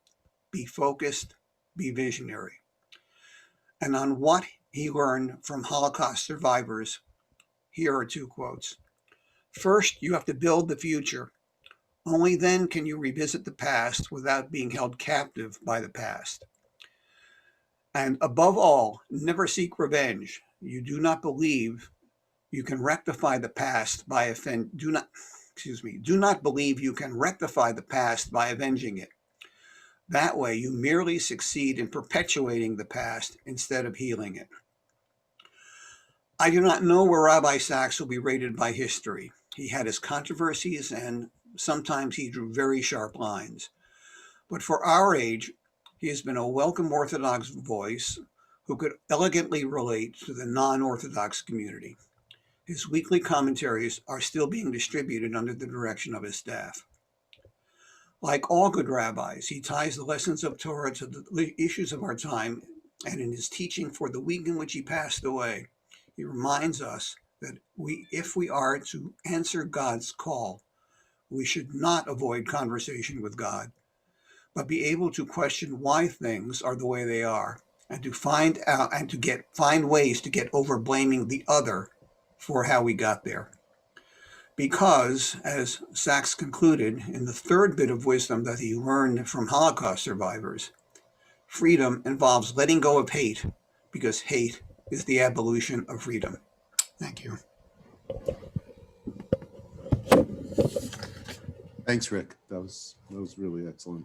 be focused, be visionary. And on what he learned from Holocaust survivors, here are two quotes. First, you have to build the future. Only then can you revisit the past without being held captive by the past. And above all, never seek revenge. You do not believe you can rectify the past by do not believe you can rectify the past by avenging it. That way, you merely succeed in perpetuating the past instead of healing it. I do not know where Rabbi Stacks will be rated by history. He had his controversies, and sometimes he drew very sharp lines. But for our age, he has been a welcome Orthodox voice who could elegantly relate to the non-Orthodox community. His weekly commentaries are still being distributed under the direction of his staff. Like all good rabbis, he ties the lessons of Torah to the issues of our time, and in his teaching for the week in which he passed away, he reminds us that if we are to answer God's call, we should not avoid conversation with God, but be able to question why things are the way they are, and to find ways to get over blaming the other for how we got there. Because, as Sacks concluded in the third bit of wisdom that he learned from Holocaust survivors, freedom involves letting go of hate, because hate is the abolition of freedom. Thank you. Thanks, Rick. That was really excellent.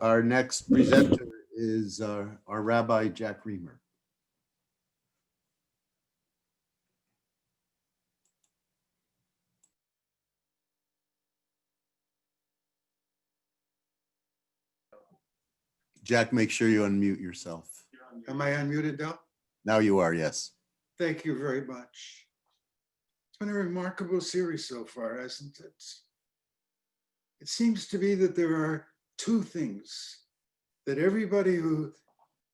Our next presenter is our Rabbi Jack Riemer. Jack, make sure you unmute yourself. Am I unmuted now? Now you are, yes. Thank you very much. It's been a remarkable series so far, hasn't it? It seems to be that there are two things that everybody who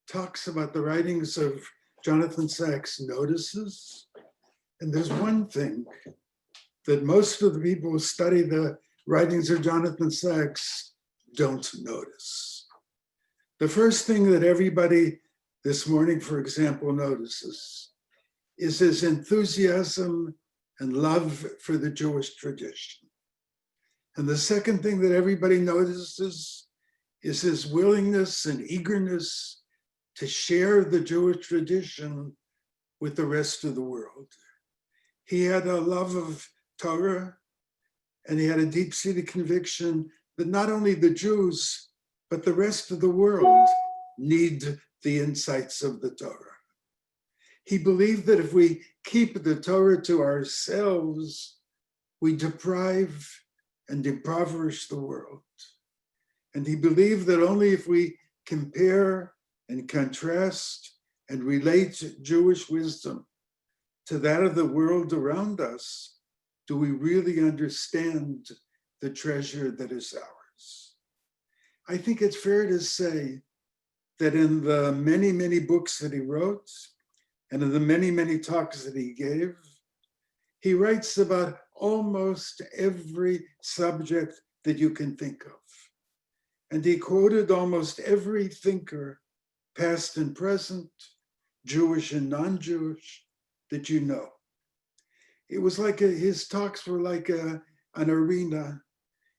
talks about the writings of Jonathan Sacks notices, and there's one thing that most of the people who study the writings of Jonathan Sacks don't notice. The first thing that everybody this morning, for example, notices is his enthusiasm and love for the Jewish tradition. And the second thing that everybody notices is his willingness and eagerness to share the Jewish tradition with the rest of the world. He had a love of Torah, and he had a deep-seated conviction that not only the Jews, but the rest of the world need the insights of the Torah. He believed that if we keep the Torah to ourselves, we deprive and impoverish the world. And he believed that only if we compare and contrast and relate Jewish wisdom to that of the world around us, do we really understand the treasure that is ours. I think it's fair to say that in the many, many books that he wrote, and in the many, many talks that he gave, he writes about almost every subject that you can think of. And he quoted almost every thinker, past and present, Jewish and non-Jewish, that you know. It was like his talks were like an arena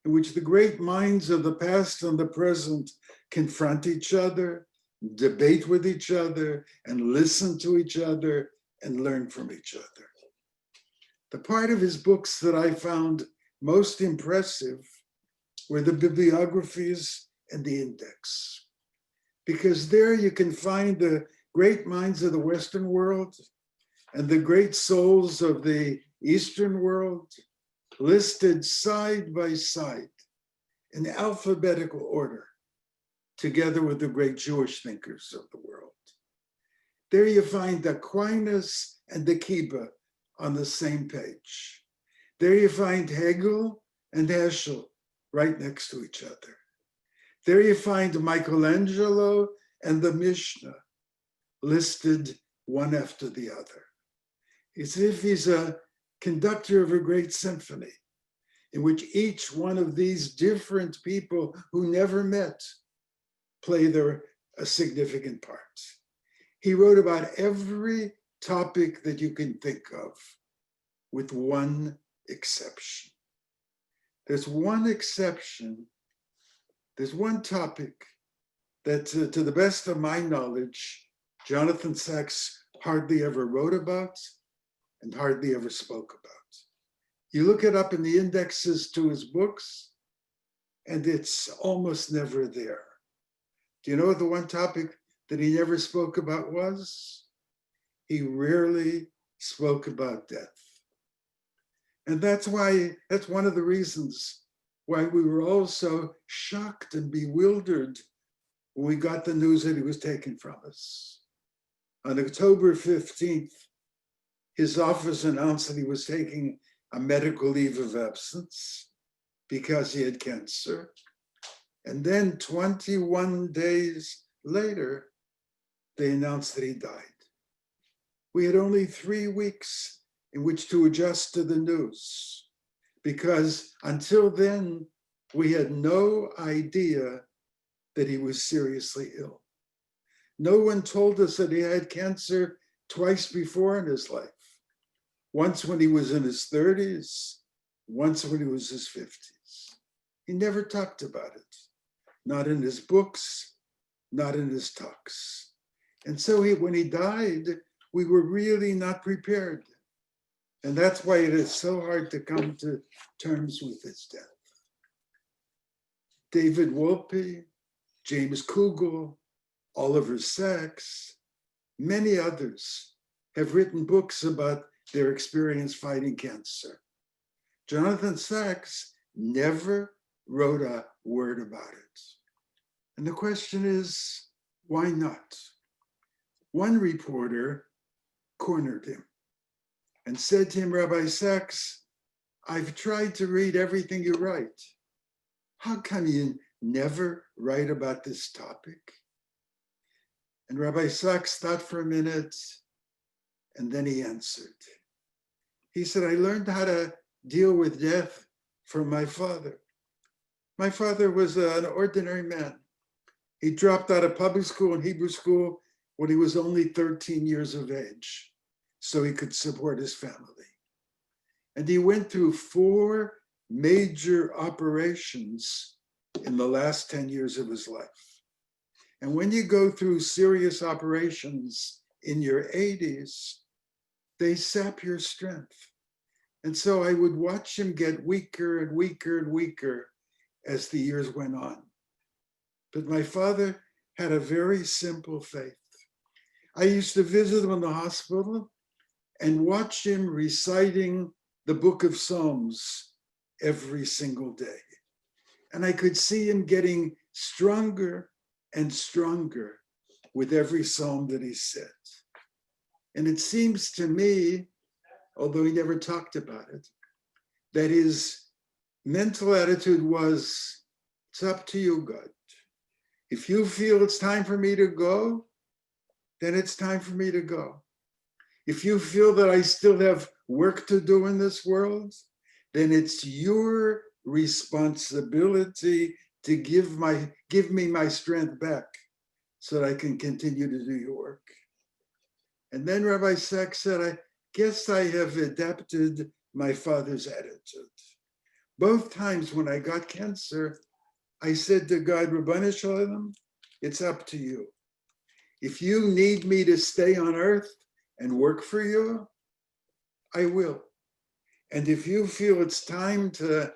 in which the great minds of the past and the present confront each other, debate with each other, and listen to each other and learn from each other. The part of his books that I found most impressive were the bibliographies and the index, because there you can find the great minds of the Western world and the great souls of the Eastern world listed side by side in alphabetical order, together with the great Jewish thinkers of the world. There you find Aquinas and the Kiba on the same page. There you find Hegel and Heschel right next to each other. There you find Michelangelo and the Mishnah listed one after the other. It's as if he's a conductor of a great symphony in which each one of these different people who never met play a significant part. He wrote about every topic that you can think of, with one exception. There's one exception. There's one topic that, to the best of my knowledge, Jonathan Sacks hardly ever wrote about and hardly ever spoke about. You look it up in the indexes to his books, and it's almost never there. Do you know what the one topic that he never spoke about was? He rarely spoke about death. And that's one of the reasons why we were all so shocked and bewildered when we got the news that he was taken from us. On October 15th, his office announced that he was taking a medical leave of absence because he had cancer. And then 21 days later, they announced that he died. We had only 3 weeks in which to adjust to the news, because until then, we had no idea that he was seriously ill. No one told us that he had cancer twice before in his life. Once when he was in his 30s, once when he was in his 50s. He never talked about it, not in his books, not in his talks. And so when he died, we were really not prepared. And that's why it is so hard to come to terms with his death. David Wolpe, James Kugel, Oliver Sacks, many others have written books about their experience fighting cancer. Jonathan Sacks never wrote a word about it. And the question is, why not? One reporter cornered him and said to him, Rabbi Stacks, I've tried to read everything you write. How come you never write about this topic? And Rabbi Stacks thought for a minute, and then he answered. He said, I learned how to deal with death from my father. My father was an ordinary man. He dropped out of public school and Hebrew school when he was only 13 years of age, so he could support his family. And he went through 4 major operations in the last 10 years of his life. And when you go through serious operations in your 80s, they sap your strength. And so I would watch him get weaker and weaker and weaker as the years went on. But my father had a very simple faith. I used to visit him in the hospital and watch him reciting the book of Psalms every single day. And I could see him getting stronger and stronger with every psalm that he said. And it seems to me, although he never talked about it, that his mental attitude was, it's up to you, God. If you feel it's time for me to go, then it's time for me to go. If you feel that I still have work to do in this world, then it's your responsibility to give me my strength back so that I can continue to do your work. And then Rabbi Stacks said, I guess I have adapted my father's attitude. Both times when I got cancer, I said to God, Rabbanu Shalom, it's up to you. If you need me to stay on earth and work for you, I will. And if you feel it's time to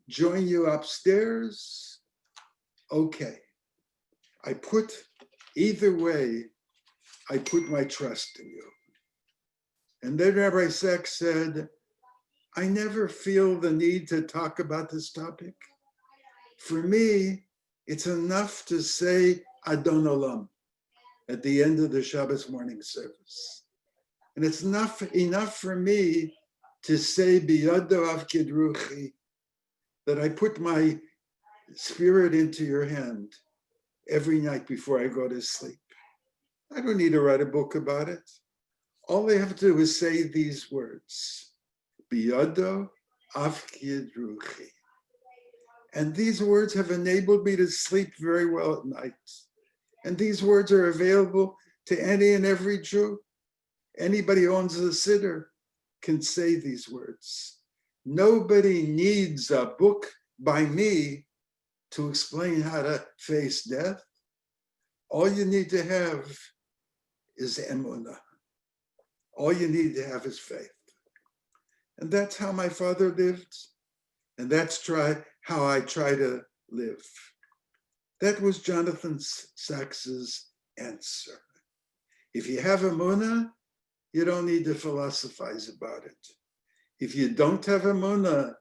join you upstairs, okay. Either way, I put my trust in you. And then Rabbi Stacks said, I never feel the need to talk about this topic. For me, it's enough to say Adon Olam at the end of the Shabbos morning service. And it's enough for me to say Biyado Avkid Ruchi, that I put my spirit into your hand every night before I go to sleep. I don't need to write a book about it. All I have to do is say these words, Biyado Avkid Ruchi. And these words have enabled me to sleep very well at night. And these words are available to any and every Jew. Anybody who owns a siddur can say these words. Nobody needs a book by me to explain how to face death. All you need to have is emunah. All you need to have is faith. And that's how my father lived. And that's how I try to live. That was Jonathan Sacks's answer. If you have emunah, you don't need to philosophize about it. If you don't have emunah,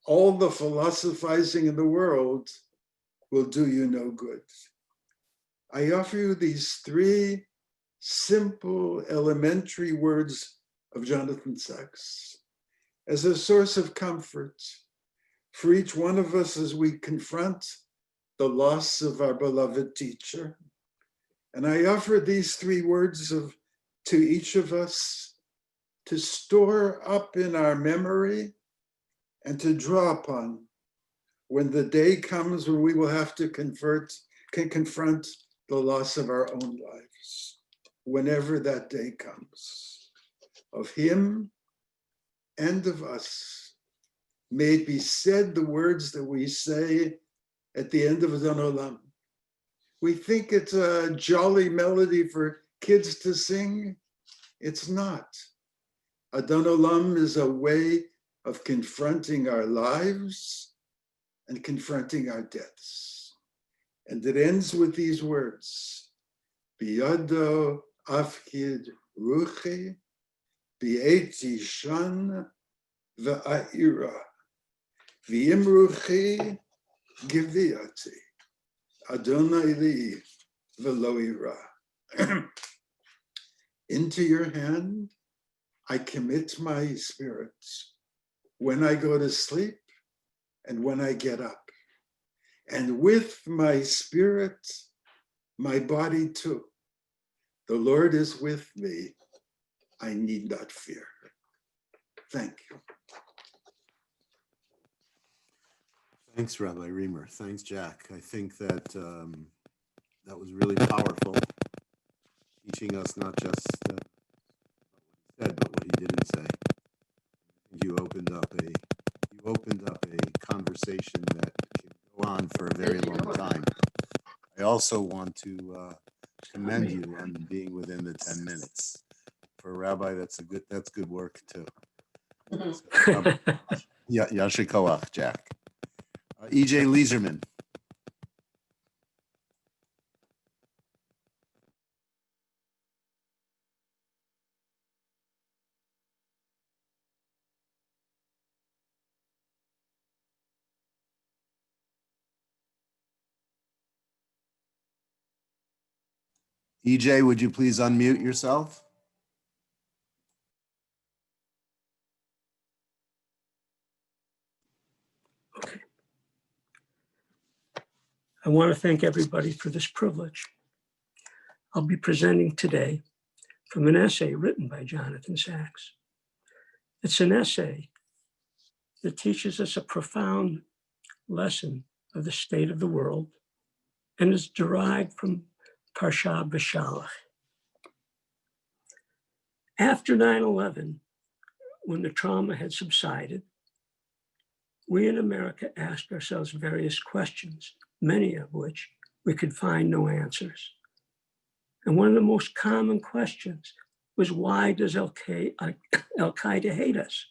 all the philosophizing in the world will do you no good. I offer you these three simple, elementary words of Jonathan Sacks as a source of comfort for each one of us as we confront the loss of our beloved teacher. And I offer these three words to each of us to store up in our memory and to draw upon when the day comes when we will have to confront the loss of our own lives, whenever that day comes. Of him and of us, may it be said the words that we say at the end of Adon Olam. We think it's a jolly melody for kids to sing. It's not. Adon Olam is a way of confronting our lives and confronting our deaths. And it ends with these words, Biyado Avkid Ruchi, Bi'eti Shan Va'ira, V'im Ruchi Giviati, Adonai Li V'lo ira. Into your hand, I commit my spirit when I go to sleep and when I get up. And with my spirit, my body too. The Lord is with me. I need not fear. Thank you. Thanks, Rabbi Riemer. Thanks, Jack. I think that that was really powerful, teaching us not just what he said, but what he didn't say. You opened up a conversation that can go on for a very long time. I also want to commend you on being within the 10 minutes. For a rabbi, that's good work too. So, yeah, Yasher Koach, Jack. E.J. Leeserman. EJ, would you please unmute yourself? Okay. I want to thank everybody for this privilege. I'll be presenting today from an essay written by Jonathan Sacks. It's an essay that teaches us a profound lesson of the state of the world and is derived from Parashat Vayeshev. After 9/11, when the trauma had subsided, we in America asked ourselves various questions, many of which we could find no answers. And one of the most common questions was, why does Al-Qaeda hate us?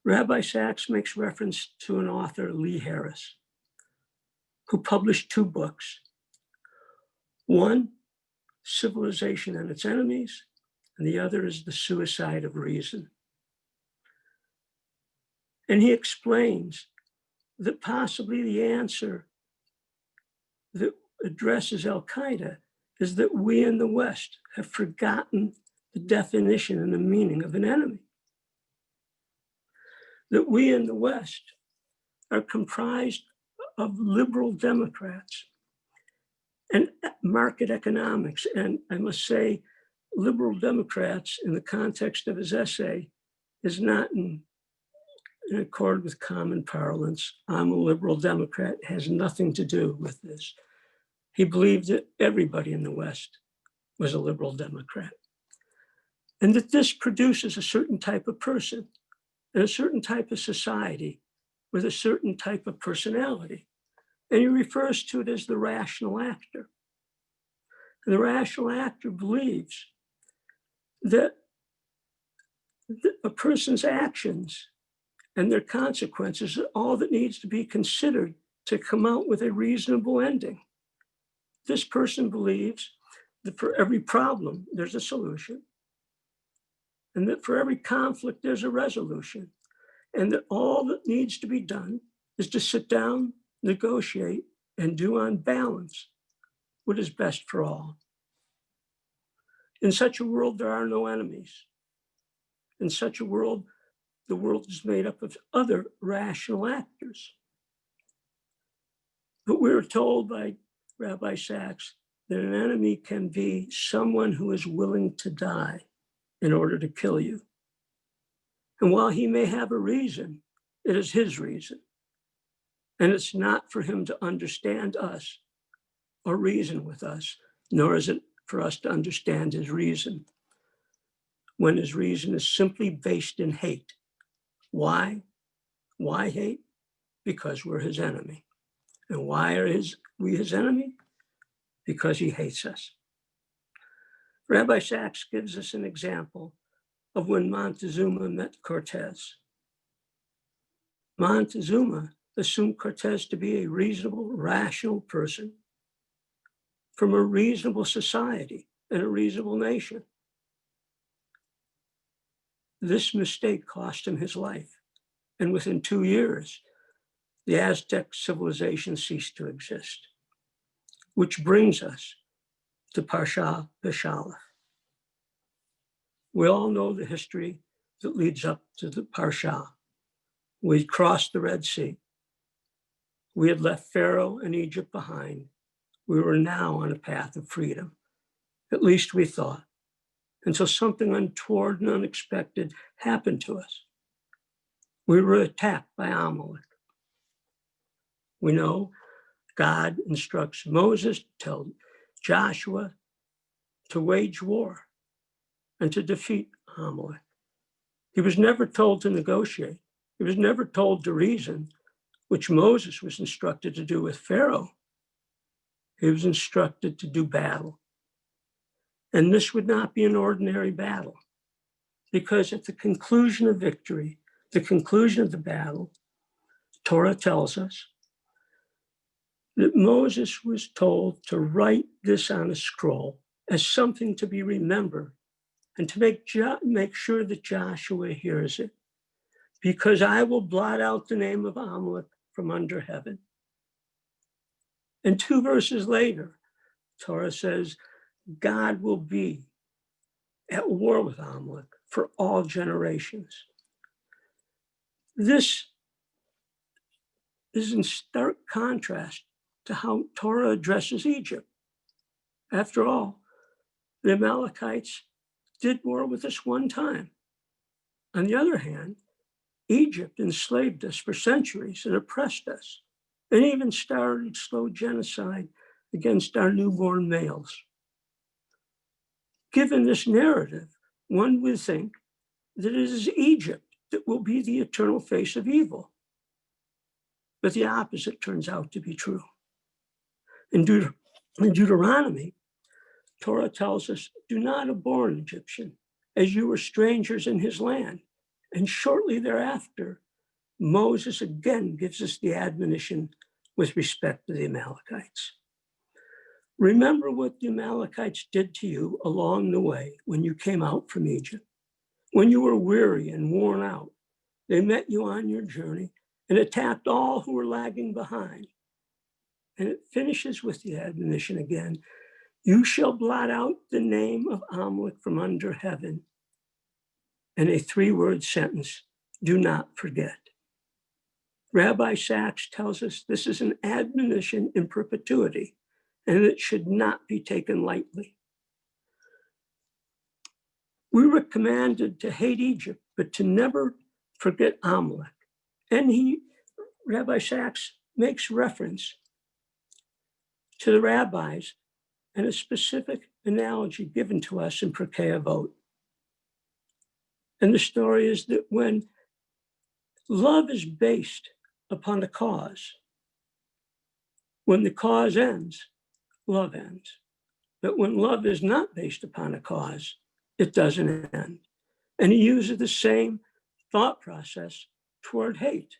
Rabbi Stacks makes reference to an author, Lee Harris, who published 2 books. One, Civilization and Its Enemies, and the other is The Suicide of Reason. And he explains that possibly the answer that addresses Al-Qaeda is that we in the West have forgotten the definition and the meaning of an enemy. That we in the West are comprised of liberal Democrats and market economics. And I must say, liberal Democrats in the context of his essay is not in accord with common parlance. I'm a liberal Democrat, it has nothing to do with this. He believed that everybody in the West was a liberal Democrat. And that this produces a certain type of person and a certain type of society with a certain type of personality. And he refers to it as the rational actor. And the rational actor believes that a person's actions and their consequences are all that needs to be considered to come out with a reasonable ending. This person believes that for every problem, there's a solution, and that for every conflict, there's a resolution, and that all that needs to be done is to sit down, negotiate, and do on balance what is best for all. In such a world, there are no enemies. In such a world, the world is made up of other rational actors. But we're told by Rabbi Stacks that an enemy can be someone who is willing to die in order to kill you. And while he may have a reason, it is his reason. And it's not for him to understand us or reason with us, nor is it for us to understand his reason, when his reason is simply based in hate. Why? Why hate? Because we're his enemy. And why are we his enemy? Because he hates us. Rabbi Stacks gives us an example of when Montezuma met Cortez. Montezuma assumed Cortez to be a reasonable, rational person from a reasonable society and a reasonable nation. This mistake cost him his life. And within 2 years, the Aztec civilization ceased to exist, which brings us to Parashat Vayeshev. We all know the history that leads up to the Parsha. We crossed the Red Sea. We had left Pharaoh and Egypt behind. We were now on a path of freedom. At least we thought, until something untoward and unexpected happened to us. We were attacked by Amalek. We know God instructs Moses to tell Joshua to wage war and to defeat Amalek. He was never told to negotiate. He was never told to reason, which Moses was instructed to do with Pharaoh. he was instructed to do battle. And this would not be an ordinary battle, because at the conclusion of victory, the conclusion of the battle, Torah tells us that Moses was told to write this on a scroll as something to be remembered and to make sure that Joshua hears it, because I will blot out the name of Amalek from under heaven. And 2 verses later, Torah says, God will be at war with Amalek for all generations. This is in stark contrast to how Torah addresses Egypt. After all, the Amalekites did war with us one time. On the other hand, Egypt enslaved us for centuries and oppressed us, and even started slow genocide against our newborn males. Given this narrative, one would think that it is Egypt that will be the eternal face of evil. But the opposite turns out to be true. In Deuteronomy, Torah tells us, do not abhor an Egyptian, as you were strangers in his land. And shortly thereafter, Moses again gives us the admonition with respect to the Amalekites. Remember what the Amalekites did to you along the way when you came out from Egypt. When you were weary and worn out, they met you on your journey and attacked all who were lagging behind. And it finishes with the admonition again, you shall blot out the name of Amalek from under heaven. And a 3-word sentence, do not forget. Rabbi Stacks tells us this is an admonition in perpetuity, and it should not be taken lightly. We were commanded to hate Egypt, but to never forget Amalek. And Rabbi Stacks makes reference to the rabbis and a specific analogy given to us in Pirkei Avot. And the story is that when love is based upon a cause, when the cause ends, love ends. But when love is not based upon a cause, it doesn't end. And he uses the same thought process toward hate.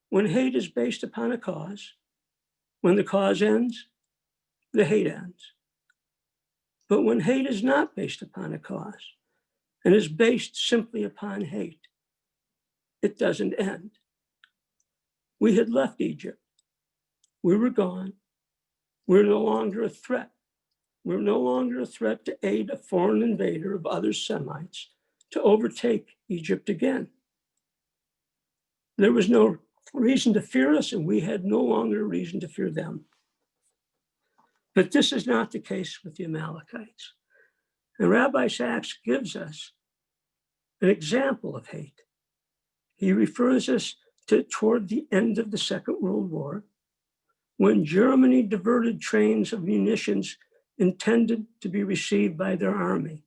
When hate is based upon a cause, when the cause ends, the hate ends. But when hate is not based upon a cause and is based simply upon hate, it doesn't end. We had left Egypt. We were gone. We're no longer a threat. We're no longer a threat to aid a foreign invader of other Semites to overtake Egypt again. There was no reason to fear us, and we had no longer a reason to fear them. But this is not the case with the Amalekites. And Rabbi Stacks gives us an example of hate. He refers us to toward the end of the Second World War, when Germany diverted trains of munitions intended to be received by their army,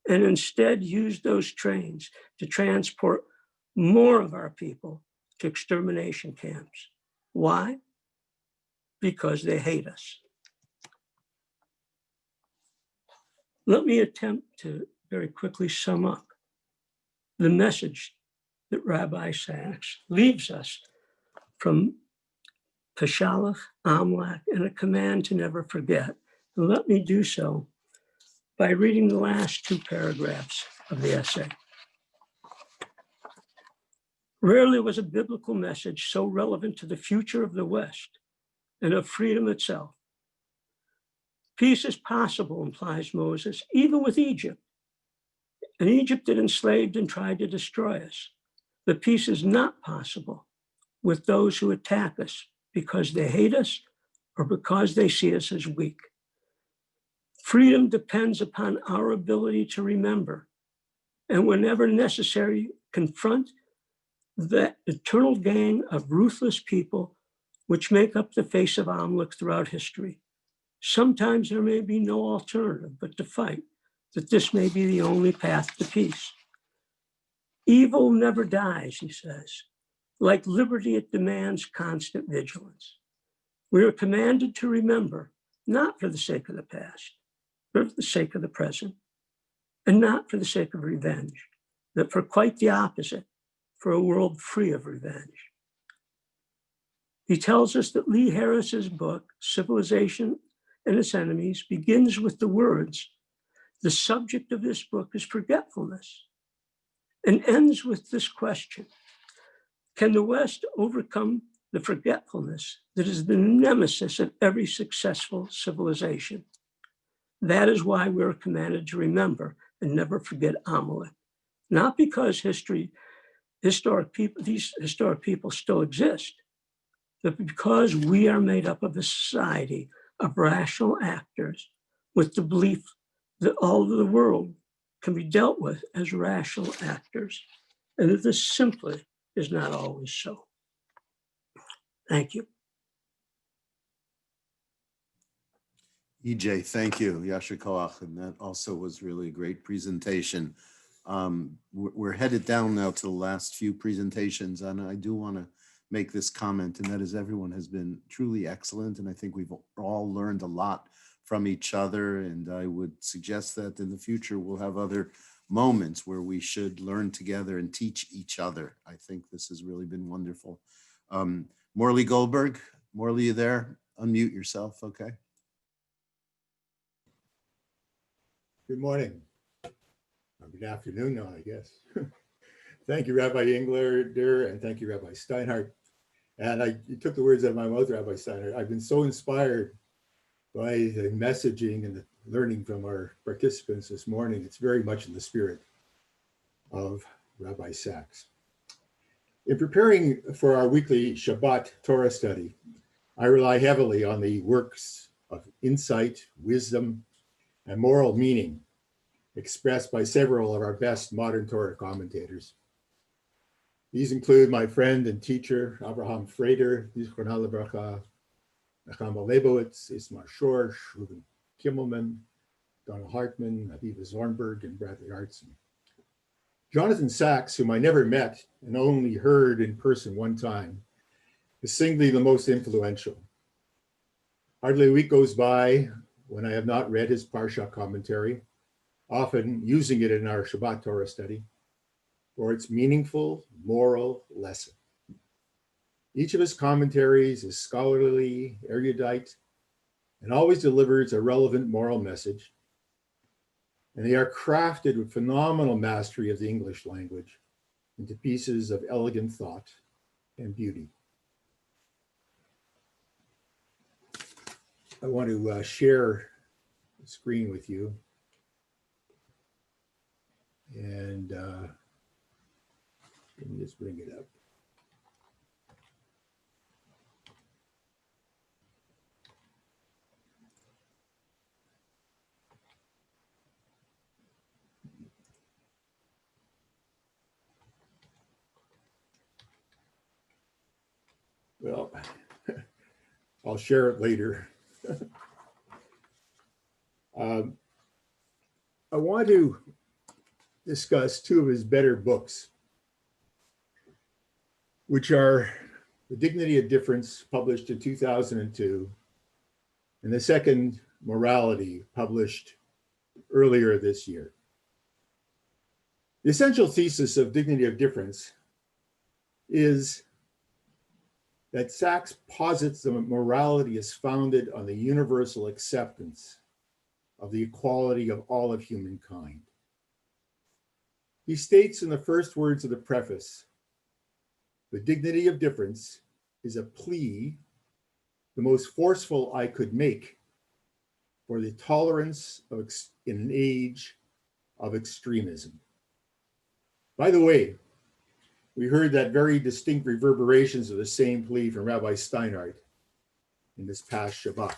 and instead used those trains to transport more of our people to extermination camps. Why? Because they hate us. Let me attempt to very quickly sum up the message that Rabbi Stacks leaves us from Peshalach, Amalek, and a command to never forget. And let me do so by reading the last 2 paragraphs of the essay. Rarely was a biblical message so relevant to the future of the West and of freedom itself. Peace is possible, implies Moses, even with Egypt, an Egypt that enslaved and tried to destroy us. But peace is not possible with those who attack us because they hate us or because they see us as weak. Freedom depends upon our ability to remember, and whenever necessary, confront the eternal gang of ruthless people which make up the face of Amalek throughout history. Sometimes there may be no alternative but to fight, that this may be the only path to peace. Evil never dies, he says. Like liberty, it demands constant vigilance. We are commanded to remember, not for the sake of the past, but for the sake of the present, and not for the sake of revenge, but for quite the opposite, for a world free of revenge. He tells us that Lee Harris's book, Civilization and Its Enemies, begins with the words, "The subject of this book is forgetfulness," and ends with this question: can the West overcome the forgetfulness that is the nemesis of every successful civilization? That is why we're commanded to remember and never forget Amalek, not because these historic people still exist, but because we are made up of a society of rational actors with the belief that all of the world can be dealt with as rational actors, and that this simply is not always so. Thank you. EJ, thank you. Yasher Koach, and that also was really a great presentation. We're headed down now to the last few presentations, and I do want to make this comment, and that is everyone has been truly excellent, and I think we've all learned a lot from each other, and I would suggest that in the future we'll have other moments where we should learn together and teach each other. I think this has really been wonderful. Morley Goldberg, Morley, you there? Unmute yourself, okay? Good morning. Or good afternoon now, I guess. Thank you, Rabbi Englander, and thank you, Rabbi Steinhardt. And you took the words out of my mouth, Rabbi Steinhardt. I've been so inspired by the messaging and the learning from our participants this morning. It's very much in the spirit of Rabbi Stacks. In preparing for our weekly Shabbat Torah study, I rely heavily on the works of insight, wisdom, and moral meaning expressed by several of our best modern Torah commentators. These include my friend and teacher, Abraham Frater, Zichrono Livracha, Nechama Leibowitz, Ismar Schorsch, Reuben Kimmelman, Donald Hartman, Aviva Zornberg, and Bradley Artson. Jonathan Sacks, whom I never met and only heard in person one time, is singly the most influential. Hardly a week goes by when I have not read his Parsha commentary, often using it in our Shabbat Torah study, for its meaningful moral lesson. Each of his commentaries is scholarly, erudite, and always delivers a relevant moral message. And they are crafted with phenomenal mastery of the English language into pieces of elegant thought and beauty. I want to share the screen with you. And let me just bring it up. Well, I'll share it later. I want to discuss two of his better books, which are The Dignity of Difference, published in 2002, and the second, Morality, published earlier this year. The essential thesis of Dignity of Difference is that Sacks posits that morality is founded on the universal acceptance of the equality of all of humankind. He states in the first words of the preface, the dignity of difference is a plea, the most forceful I could make, for the tolerance of in an age of extremism. By the way, we heard that very distinct reverberations of the same plea from Rabbi Steinhardt in this past Shabbat.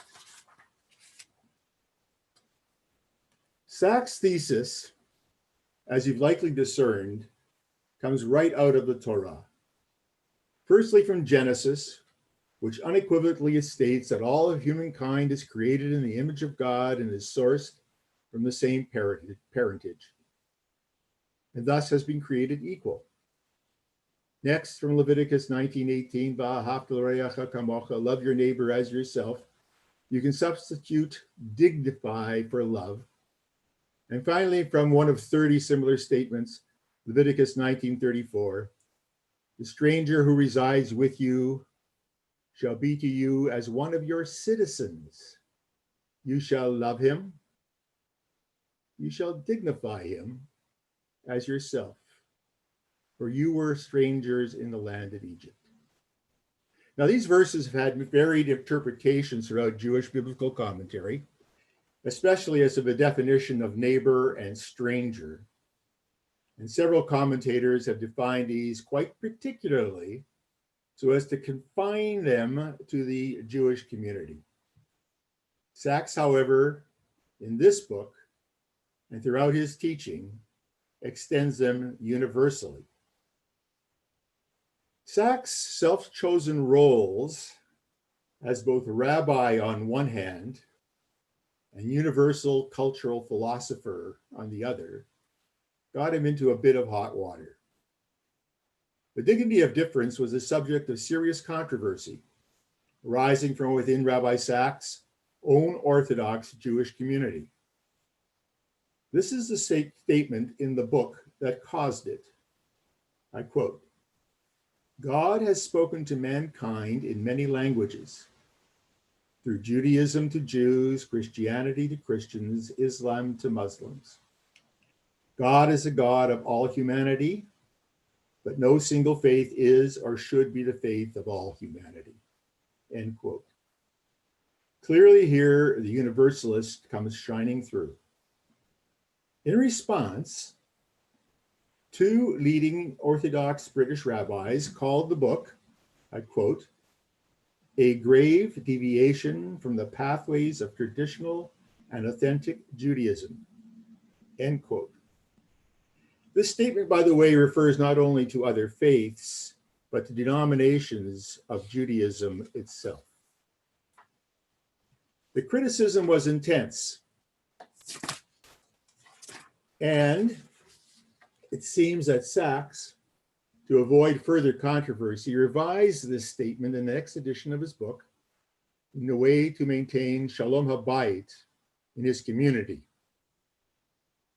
Sacks' thesis, as you've likely discerned, comes right out of the Torah. Firstly, from Genesis, which unequivocally states that all of humankind is created in the image of God and is sourced from the same parentage, and thus has been created equal. Next, from Leviticus 19:18, "V'ahavta l'reacha kamocha," love your neighbor as yourself. You can substitute dignify for love. And finally, from one of 30 similar statements, Leviticus 19:34, "The stranger who resides with you shall be to you as one of your citizens. You shall love him. You shall dignify him as yourself, for you were strangers in the land of Egypt." Now, these verses have had varied interpretations throughout Jewish biblical commentary, especially as to the definition of neighbor and stranger. And several commentators have defined these quite particularly so as to confine them to the Jewish community. Sacks, however, in this book and throughout his teaching, extends them universally. Sacks' self-chosen roles as both rabbi on one hand and universal cultural philosopher on the other got him into a bit of hot water. The dignity of difference was a subject of serious controversy, arising from within Rabbi Sacks' own Orthodox Jewish community. This is the statement in the book that caused it. I quote, "God has spoken to mankind in many languages, through Judaism to Jews, Christianity to Christians, Islam to Muslims. God is a God of all humanity, but no single faith is or should be the faith of all humanity." End quote. Clearly here, the universalist comes shining through. In response, two leading Orthodox British rabbis called the book, I quote, "a grave deviation from the pathways of traditional and authentic Judaism," end quote. This statement, by the way, refers not only to other faiths, but to denominations of Judaism itself. The criticism was intense, and it seems that Sacks, to avoid further controversy, revised this statement in the next edition of his book in a way to maintain Shalom Habayit in his community.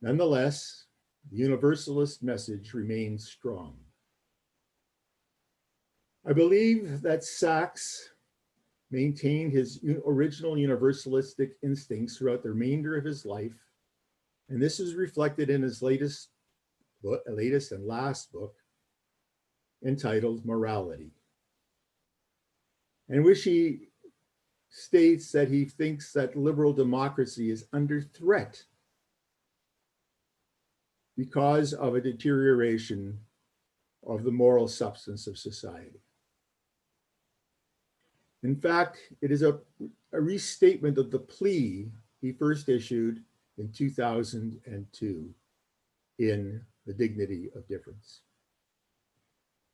Nonetheless, the universalist message remains strong. I believe that Sacks maintained his original universalistic instincts throughout the remainder of his life, and this is reflected in his latest and last book, entitled Morality, in which he states that he thinks that liberal democracy is under threat because of a deterioration of the moral substance of society. In fact, it is a restatement of the plea he first issued in 2002 in The Dignity of Difference.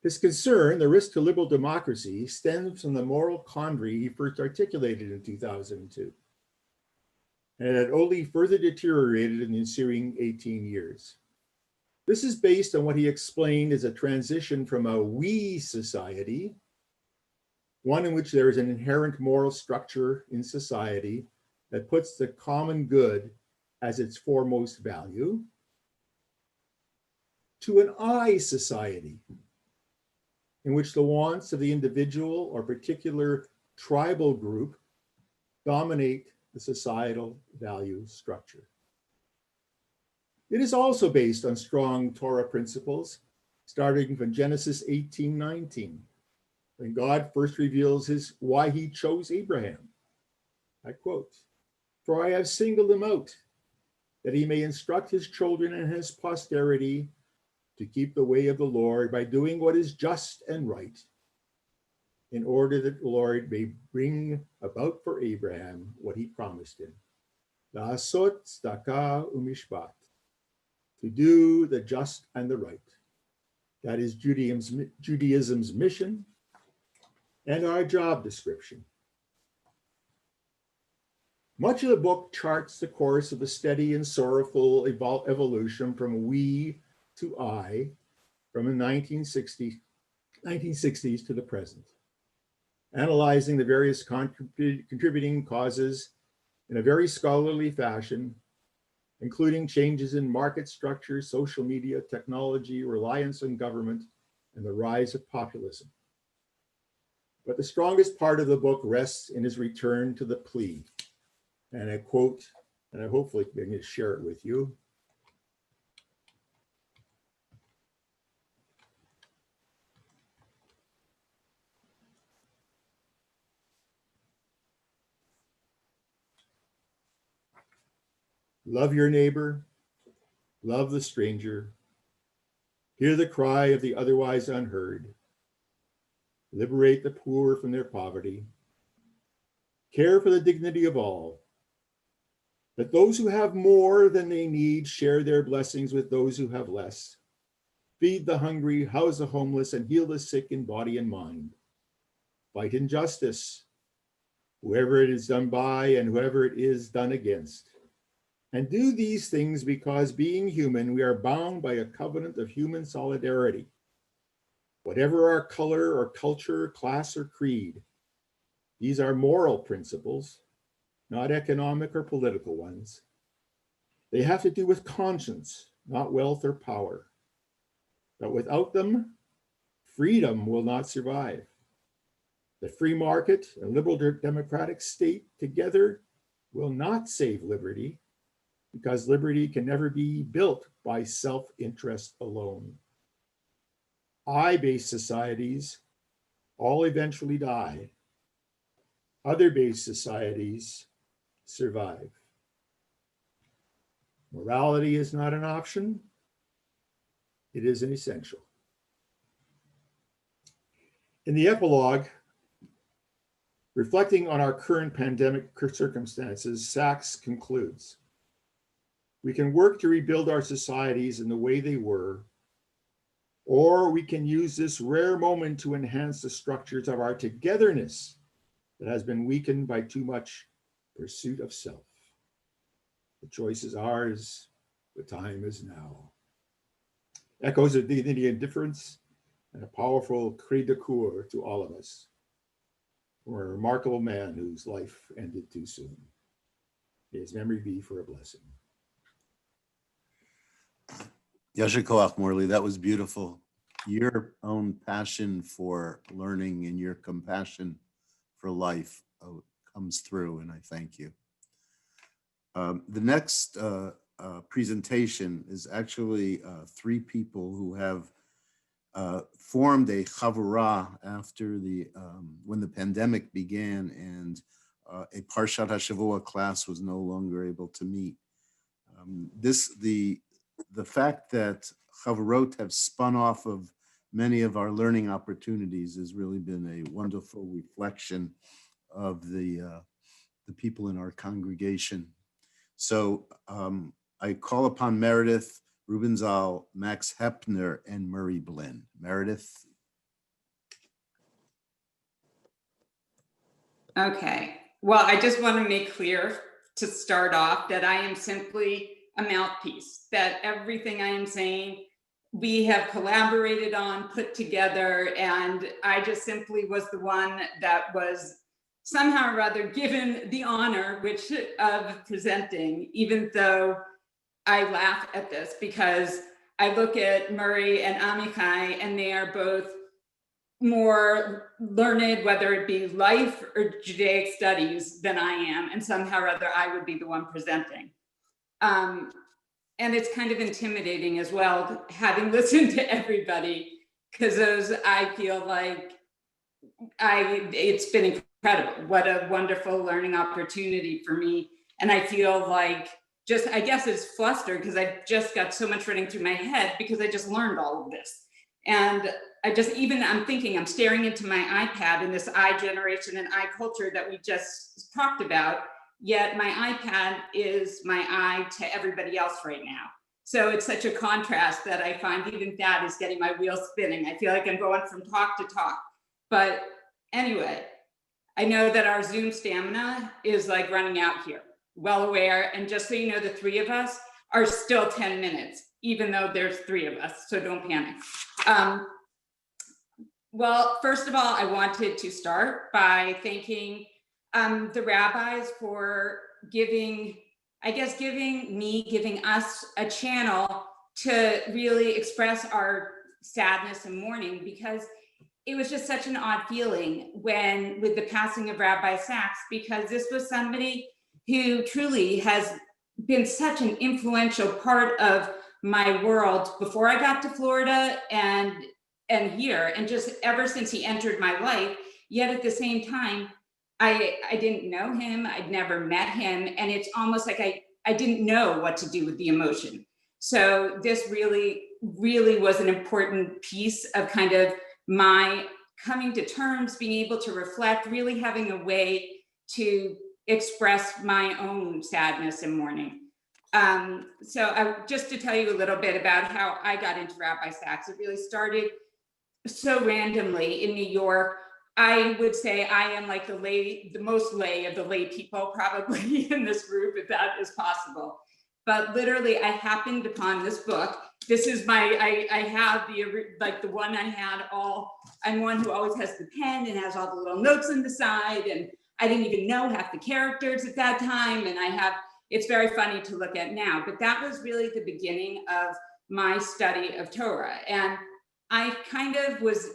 His concern, the risk to liberal democracy, stems from the moral quandary he first articulated in 2002, and it had only further deteriorated in the ensuing 18 years. This is based on what he explained as a transition from a we society, one in which there is an inherent moral structure in society that puts the common good as its foremost value, to an I society, in which the wants of the individual or particular tribal group dominate the societal value structure. It is also based on strong Torah principles, starting from Genesis 18:19, when God first reveals why he chose Abraham. I quote, "For I have singled him out, that he may instruct his children and his posterity to keep the way of the Lord by doing what is just and right, in order that the Lord may bring about for Abraham what he promised him. La'asot tzedakah u'mishpat, to do the just and the right. That is Judaism's mission and our job description." Much of the book charts the course of a steady and sorrowful evolution from we to I, from the 1960s 1960s to the present, analyzing the various contributing causes in a very scholarly fashion, including changes in market structure, social media, technology, reliance on government, and the rise of populism. But the strongest part of the book rests in his return to the plea. And I quote, and I hopefully can share it with you. Love your neighbor, love the stranger, hear the cry of the otherwise unheard, liberate the poor from their poverty, care for the dignity of all. Let those who have more than they need share their blessings with those who have less. Feed the hungry, house the homeless, and heal the sick in body and mind. Fight injustice, whoever it is done by and whoever it is done against. And do these things because, being human, we are bound by a covenant of human solidarity. Whatever our color or culture, class or creed, these are moral principles, not economic or political ones. They have to do with conscience, not wealth or power. But without them, freedom will not survive. The free market and liberal democratic state together will not save liberty, because liberty can never be built by self-interest alone. I-based societies all eventually die. Other-based societies survive. Morality is not an option. It is an essential. In the epilogue, reflecting on our current pandemic circumstances, Sacks concludes, we can work to rebuild our societies in the way they were, or we can use this rare moment to enhance the structures of our togetherness that has been weakened by too much pursuit of self. The choice is ours, the time is now. Echoes of dignity and difference, and a powerful cri de coeur to all of us, from a remarkable man whose life ended too soon. May his memory be for a blessing. Yasher Koach, Morley, that was beautiful. Your own passion for learning and your compassion for life comes through, and I thank you. The next presentation is actually three people who have formed a chavurah after when the pandemic began and a Parshat HaShavua class was no longer able to meet. The fact that chavurot have spun off of many of our learning opportunities has really been a wonderful reflection of the people in our congregation. So I call upon Meredith Rubenzal, Max Hepner, and Murray Blinn. Meredith. Okay. Well, I just want to make clear to start off that I am simply a mouthpiece, that everything I am saying, we have collaborated on, put together, and I just simply was the one that was somehow or other given the honor of presenting, even though I laugh at this because I look at Murray and Amichai and they are both more learned, whether it be life or Judaic studies, than I am, and somehow or other I would be the one presenting. And it's kind of intimidating as well, having listened to everybody, because I feel like it's been incredible. What a wonderful learning opportunity for me. And I feel like I guess it's flustered because I've just got so much running through my head because I just learned all of this. And I'm thinking, I'm staring into my iPad in this I generation and I culture that we just talked about, yet my iPad is my eye to everybody else right now. So it's such a contrast that I find even that is getting my wheels spinning. I feel like I'm going from talk to talk. But anyway, I know that our Zoom stamina is like running out here, well aware. And just so you know, the three of us are still 10 minutes, even though there's three of us, so don't panic. Well, first of all, I wanted to start by thanking the rabbis for giving us a channel to really express our sadness and mourning, because it was just such an odd feeling with the passing of Rabbi Stacks, because this was somebody who truly has been such an influential part of my world before I got to Florida and here, and just ever since he entered my life. Yet at the same time, I didn't know him, I'd never met him, and it's almost like I didn't know what to do with the emotion. So this really, really was an important piece of kind of my coming to terms, being able to reflect, really having a way to express my own sadness and mourning. So just to tell you a little bit about how I got into Rabbi Stacks, it really started so randomly in New York. I would say I am like the most lay of the lay people probably in this group, if that is possible. But literally, I happened upon this book. This is I have the one I had I'm one who always has the pen and has all the little notes on the side. And I didn't even know half the characters at that time. And it's very funny to look at now, but that was really the beginning of my study of Torah. And I kind of was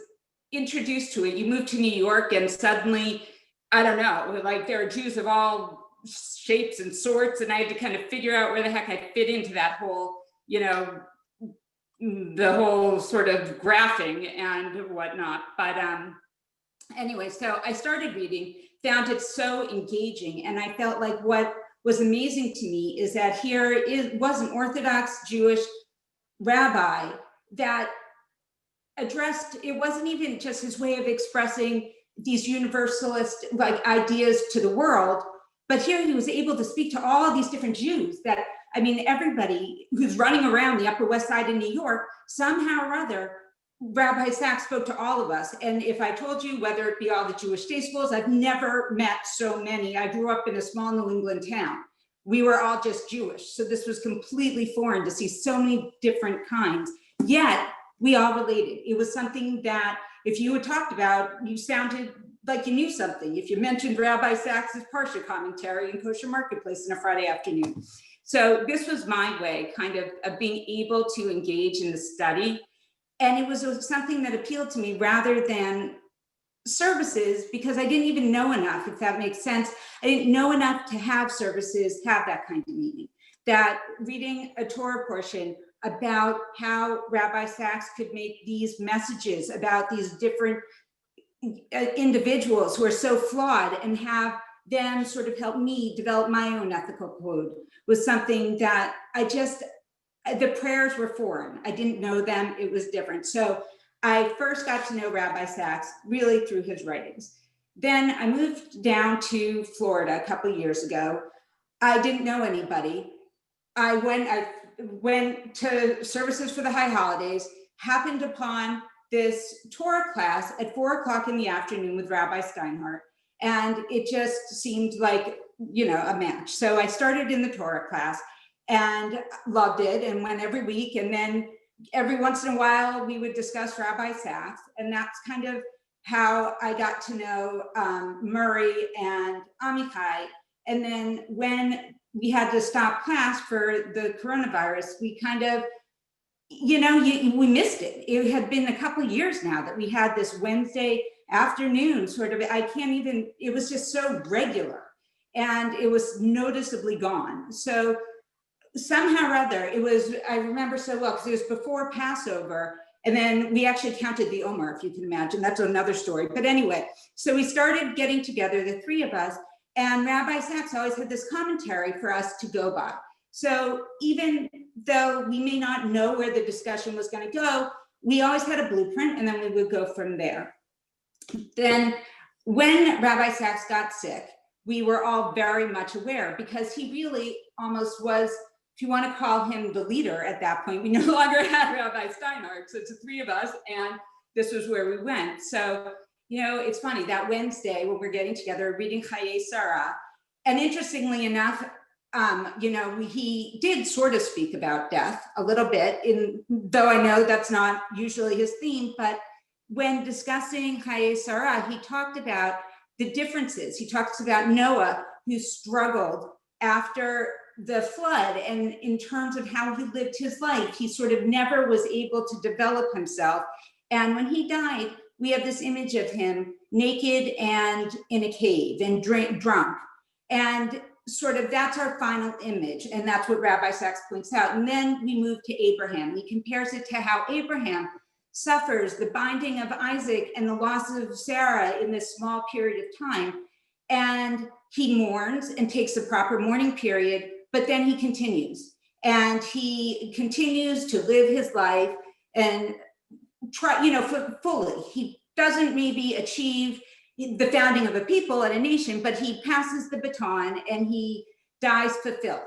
introduced to it. You move to New York and suddenly, I don't know, like there are Jews of all shapes and sorts, and I had to kind of figure out where the heck I fit into that whole, the whole sort of graphing and whatnot. But anyway, so I started reading, found it so engaging, and I felt like what was amazing to me is that here was an Orthodox Jewish rabbi that addressed, it wasn't even just his way of expressing these universalist ideas to the world, but here he was able to speak to all these different Jews that, everybody who's running around the Upper West Side in New York, somehow or other, Rabbi Stacks spoke to all of us. And if I told you, whether it be all the Jewish day schools, I've never met so many. I grew up in a small New England town. We were all just Jewish. So this was completely foreign to see so many different kinds, yet we all related. It was something that if you had talked about, you sounded like you knew something. If you mentioned Rabbi Stacks' Parsha commentary in Kosher Marketplace on a Friday afternoon. So this was my way kind of being able to engage in the study. And it was something that appealed to me rather than services, because I didn't even know enough, if that makes sense. I didn't know enough to have services have that kind of meaning. That reading a Torah portion about how Rabbi Stacks could make these messages about these different individuals who are so flawed and have them sort of help me develop my own ethical code was something that the prayers were foreign. I didn't know them, it was different. So I first got to know Rabbi Stacks really through his writings. Then I moved down to Florida a couple of years ago. I didn't know anybody. I went to services for the high holidays, happened upon this Torah class at 4 o'clock in the afternoon with Rabbi Steinhardt. And it just seemed like, a match. So I started in the Torah class and loved it and went every week. And then every once in a while we would discuss Rabbi Stacks. And that's kind of how I got to know Murray and Amichai. And then when we had to stop class for the coronavirus, we kind of, we missed it. It had been a couple of years now that we had this Wednesday afternoon sort of, it was just so regular and it was noticeably gone. So somehow or other, I remember so well, because it was before Passover. And then we actually counted the Omer, if you can imagine. That's another story. But anyway, so we started getting together, the three of us, and Rabbi Stacks always had this commentary for us to go by. So even though we may not know where the discussion was going to go, we always had a blueprint, and then we would go from there. Then when Rabbi Stacks got sick, we were all very much aware, because he really almost was, if you want to call him the leader at that point, we no longer had Rabbi Steinhardt. So it's the three of us, and this was where we went. So, it's funny, that Wednesday when we're getting together, reading Chaye Sarah, and interestingly enough, he did sort of speak about death a little bit, though I know that's not usually his theme, but when discussing Chaye Sarah, he talked about the differences. He talks about Noah, who struggled after the flood, and in terms of how he lived his life, he sort of never was able to develop himself. And when he died, we have this image of him naked and in a cave and drunk. And sort of that's our final image. And that's what Rabbi Stacks points out. And then we move to Abraham. He compares it to how Abraham suffers the binding of Isaac and the loss of Sarah in this small period of time. And he mourns and takes a proper mourning period, but then he continues. And he continues to live his life and try, fully. He doesn't maybe achieve the founding of a people and a nation, but he passes the baton and he dies fulfilled.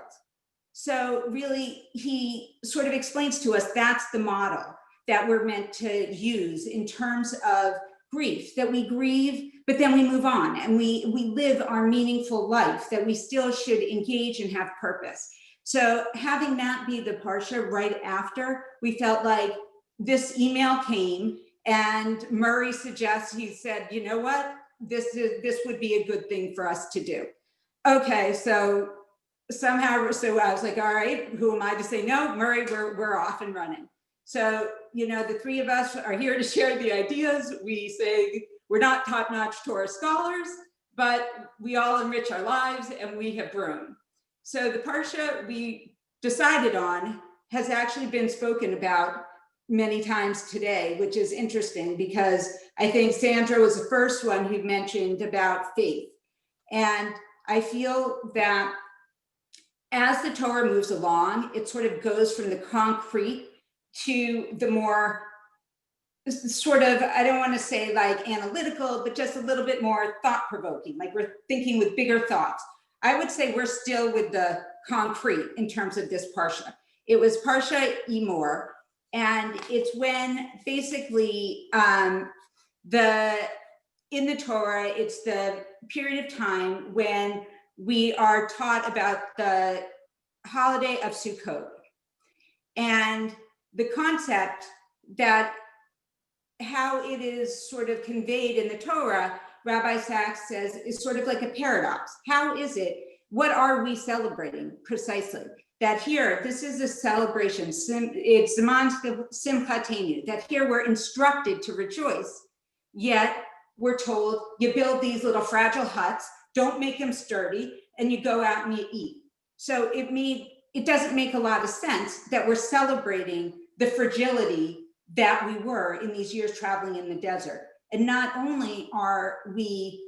So really, he sort of explains to us that's the model that we're meant to use in terms of grief, that we grieve, but then we move on and we live our meaningful life, that we still should engage and have purpose. So having that be the Parsha right after, we felt like this email came and Murray suggests, he said, you know what, this would be a good thing for us to do. Okay, so I was like, all right, who am I to say no? Murray, we're off and running. So, the three of us are here to share the ideas. We say we're not top-notch Torah scholars, but we all enrich our lives and we have grown. So the Parsha we decided on has actually been spoken about many times today, which is interesting because I think Sandra was the first one who mentioned about faith. And I feel that as the Torah moves along, it sort of goes from the concrete to the more sort of, I don't want to say like analytical, but just a little bit more thought-provoking, like we're thinking with bigger thoughts. I would say we're still with the concrete in terms of this Parsha. It was Parsha Emor, and it's when basically in the Torah, it's the period of time when we are taught about the holiday of Sukkot. And the concept that how it is sort of conveyed in the Torah, Rabbi Stacks says, is sort of like a paradox. How is it? What are we celebrating precisely? That here, this is a celebration. It's Zeman Simchatenu, that here we're instructed to rejoice, yet we're told you build these little fragile huts, don't make them sturdy, and you go out and you eat. So it doesn't make a lot of sense that we're celebrating the fragility that we were in these years traveling in the desert. And not only are we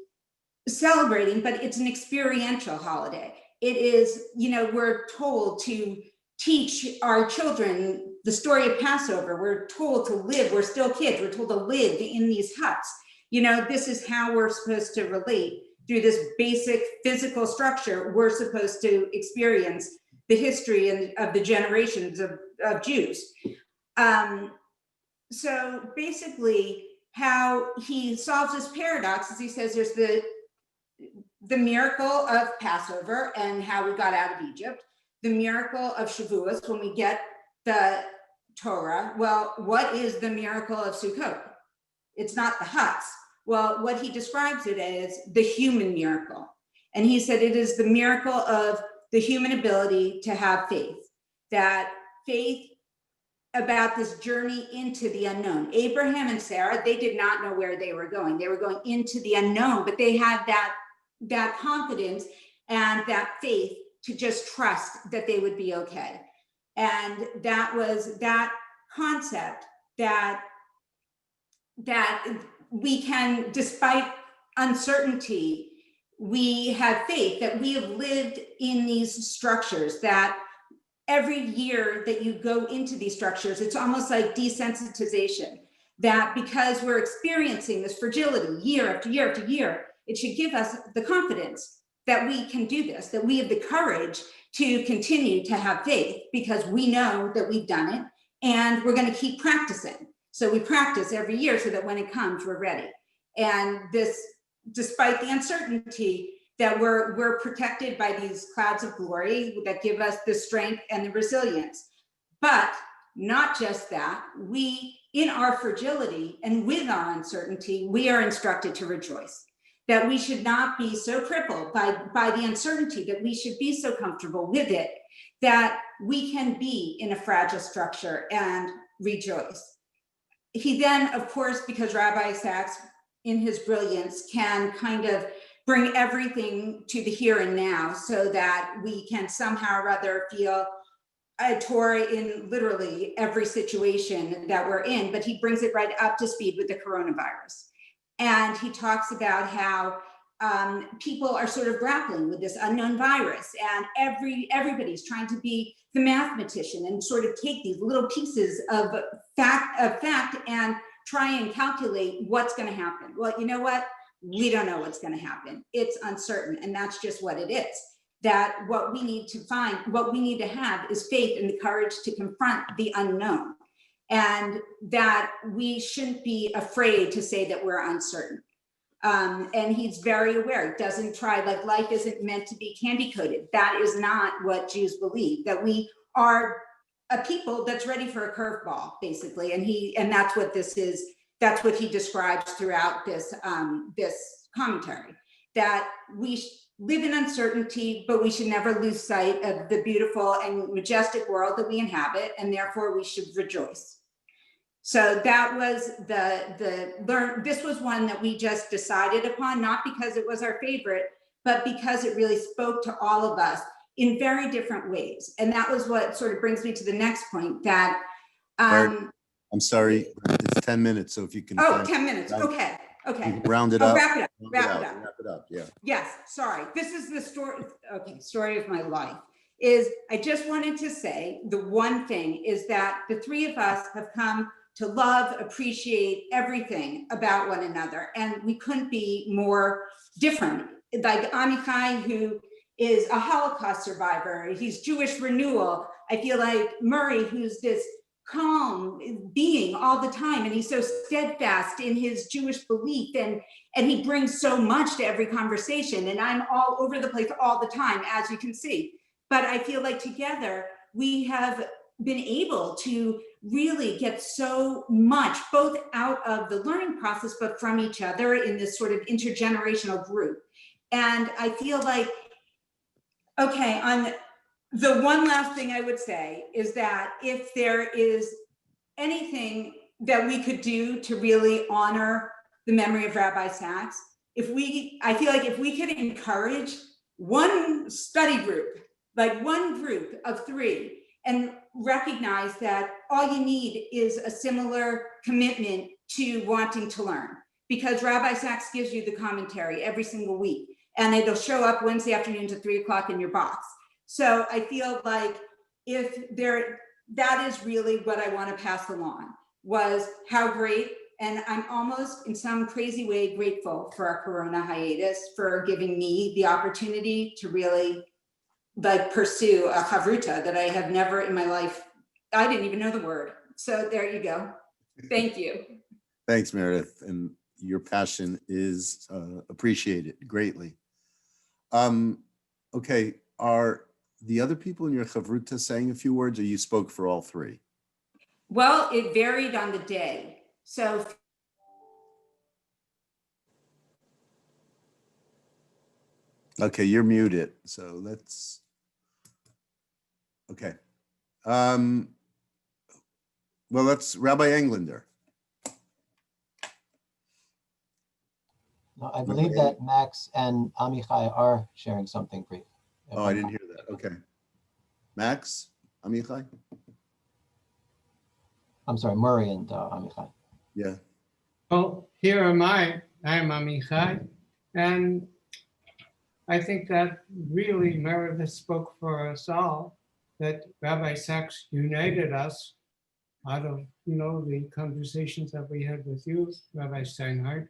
celebrating, but it's an experiential holiday. It is, we're told to teach our children the story of Passover. We're told to live, we're still kids, we're told to live in these huts. This is how we're supposed to relate through this basic physical structure. We're supposed to experience the history of the generations of Jews. So basically how he solves this paradox is he says there's the miracle of Passover and how we got out of Egypt, the miracle of Shavuos when we get the Torah. Well, what is the miracle of Sukkot? It's not the huts. Well, what he describes it as the human miracle. And he said it is the miracle of the human ability to have faith, that faith about this journey into the unknown. Abraham and Sarah, they did not know where they were going. They were going into the unknown, but they had that confidence and that faith to just trust that they would be okay. And that was that concept that we can, despite uncertainty, we have faith that we have lived in these structures, that every year that you go into these structures, it's almost like desensitization, that because we're experiencing this fragility year after year after year, it should give us the confidence that we can do this, that we have the courage to continue to have faith because we know that we've done it and we're going to keep practicing. So we practice every year so that when it comes, we're ready. And this, despite the uncertainty, that we're protected by these clouds of glory that give us the strength and the resilience. But not just that, we in our fragility and with our uncertainty, we are instructed to rejoice. That we should not be so crippled by the uncertainty, that we should be so comfortable with it, that we can be in a fragile structure and rejoice. He then, of course, because Rabbi Stacks, in his brilliance, can kind of bring everything to the here and now so that we can somehow or other feel a Torah in literally every situation that we're in, but he brings it right up to speed with the coronavirus. And he talks about how people are sort of grappling with this unknown virus, and everybody's trying to be the mathematician and sort of take these little pieces of fact and try and calculate what's going to happen. Well, you know what? We don't know what's going to happen. It's uncertain, and that's just what it is. That what we need to have is faith and the courage to confront the unknown, and that we shouldn't be afraid to say that we're uncertain. And he's very aware. He doesn't try, like, life isn't meant to be candy coated. That is not what Jews believe, that we are a people that's ready for a curveball, basically. And that's what this is. That's what he describes throughout this commentary, that we live in uncertainty, but we should never lose sight of the beautiful and majestic world that we inhabit, and therefore we should rejoice. So that was this was one that we just decided upon, not because it was our favorite, but because it really spoke to all of us in very different ways. And that was what sort of brings me to the next point, that I'm sorry, it's 10 minutes, so if you can. 10 minutes, okay. Round it up. Wrap it up. Wrap it up, yeah. Yes, sorry. This is the story of my life. Is I just wanted to say the one thing is that the three of us have come to love, appreciate everything about one another, and we couldn't be more different. Like Amichai, who is a Holocaust survivor, he's Jewish renewal. I feel like Murray, who's this calm being all the time, and he's so steadfast in his Jewish belief, and he brings so much to every conversation, and I'm all over the place all the time, as you can see. But I feel like together we have been able to really get so much both out of the learning process, but from each other in this sort of intergenerational group. And I feel like, okay, on the one last thing I would say is that if there is anything that we could do to really honor the memory of Rabbi Stacks, I feel like if we could encourage one study group, like one group of three, and recognize that all you need is a similar commitment to wanting to learn, because Rabbi Stacks gives you the commentary every single week, and it'll show up Wednesday afternoons at 3 o'clock in your box. So I feel like that is really what I want to pass along, was how great, and I'm almost in some crazy way grateful for our Corona hiatus, for giving me the opportunity to really pursue a chavruta that I have never in my life, I didn't even know the word. So there you go. Thank you. Thanks, Meredith. And your passion is appreciated greatly. Okay, are the other people in your chavruta saying a few words, or you spoke for all three? Well, it varied on the day. So okay, you're muted. So let's, okay. Well, that's Rabbi Englander. No, I believe that Max and Amichai are sharing something brief. Oh, I didn't hear that. Okay. Max, Amichai? I'm sorry, Murray and Amichai. Yeah. Well, here am I. I'm Amichai. And I think that really Meredith spoke for us all, that Rabbi Stacks united us out of, the conversations that we had with you, Rabbi Steinhardt,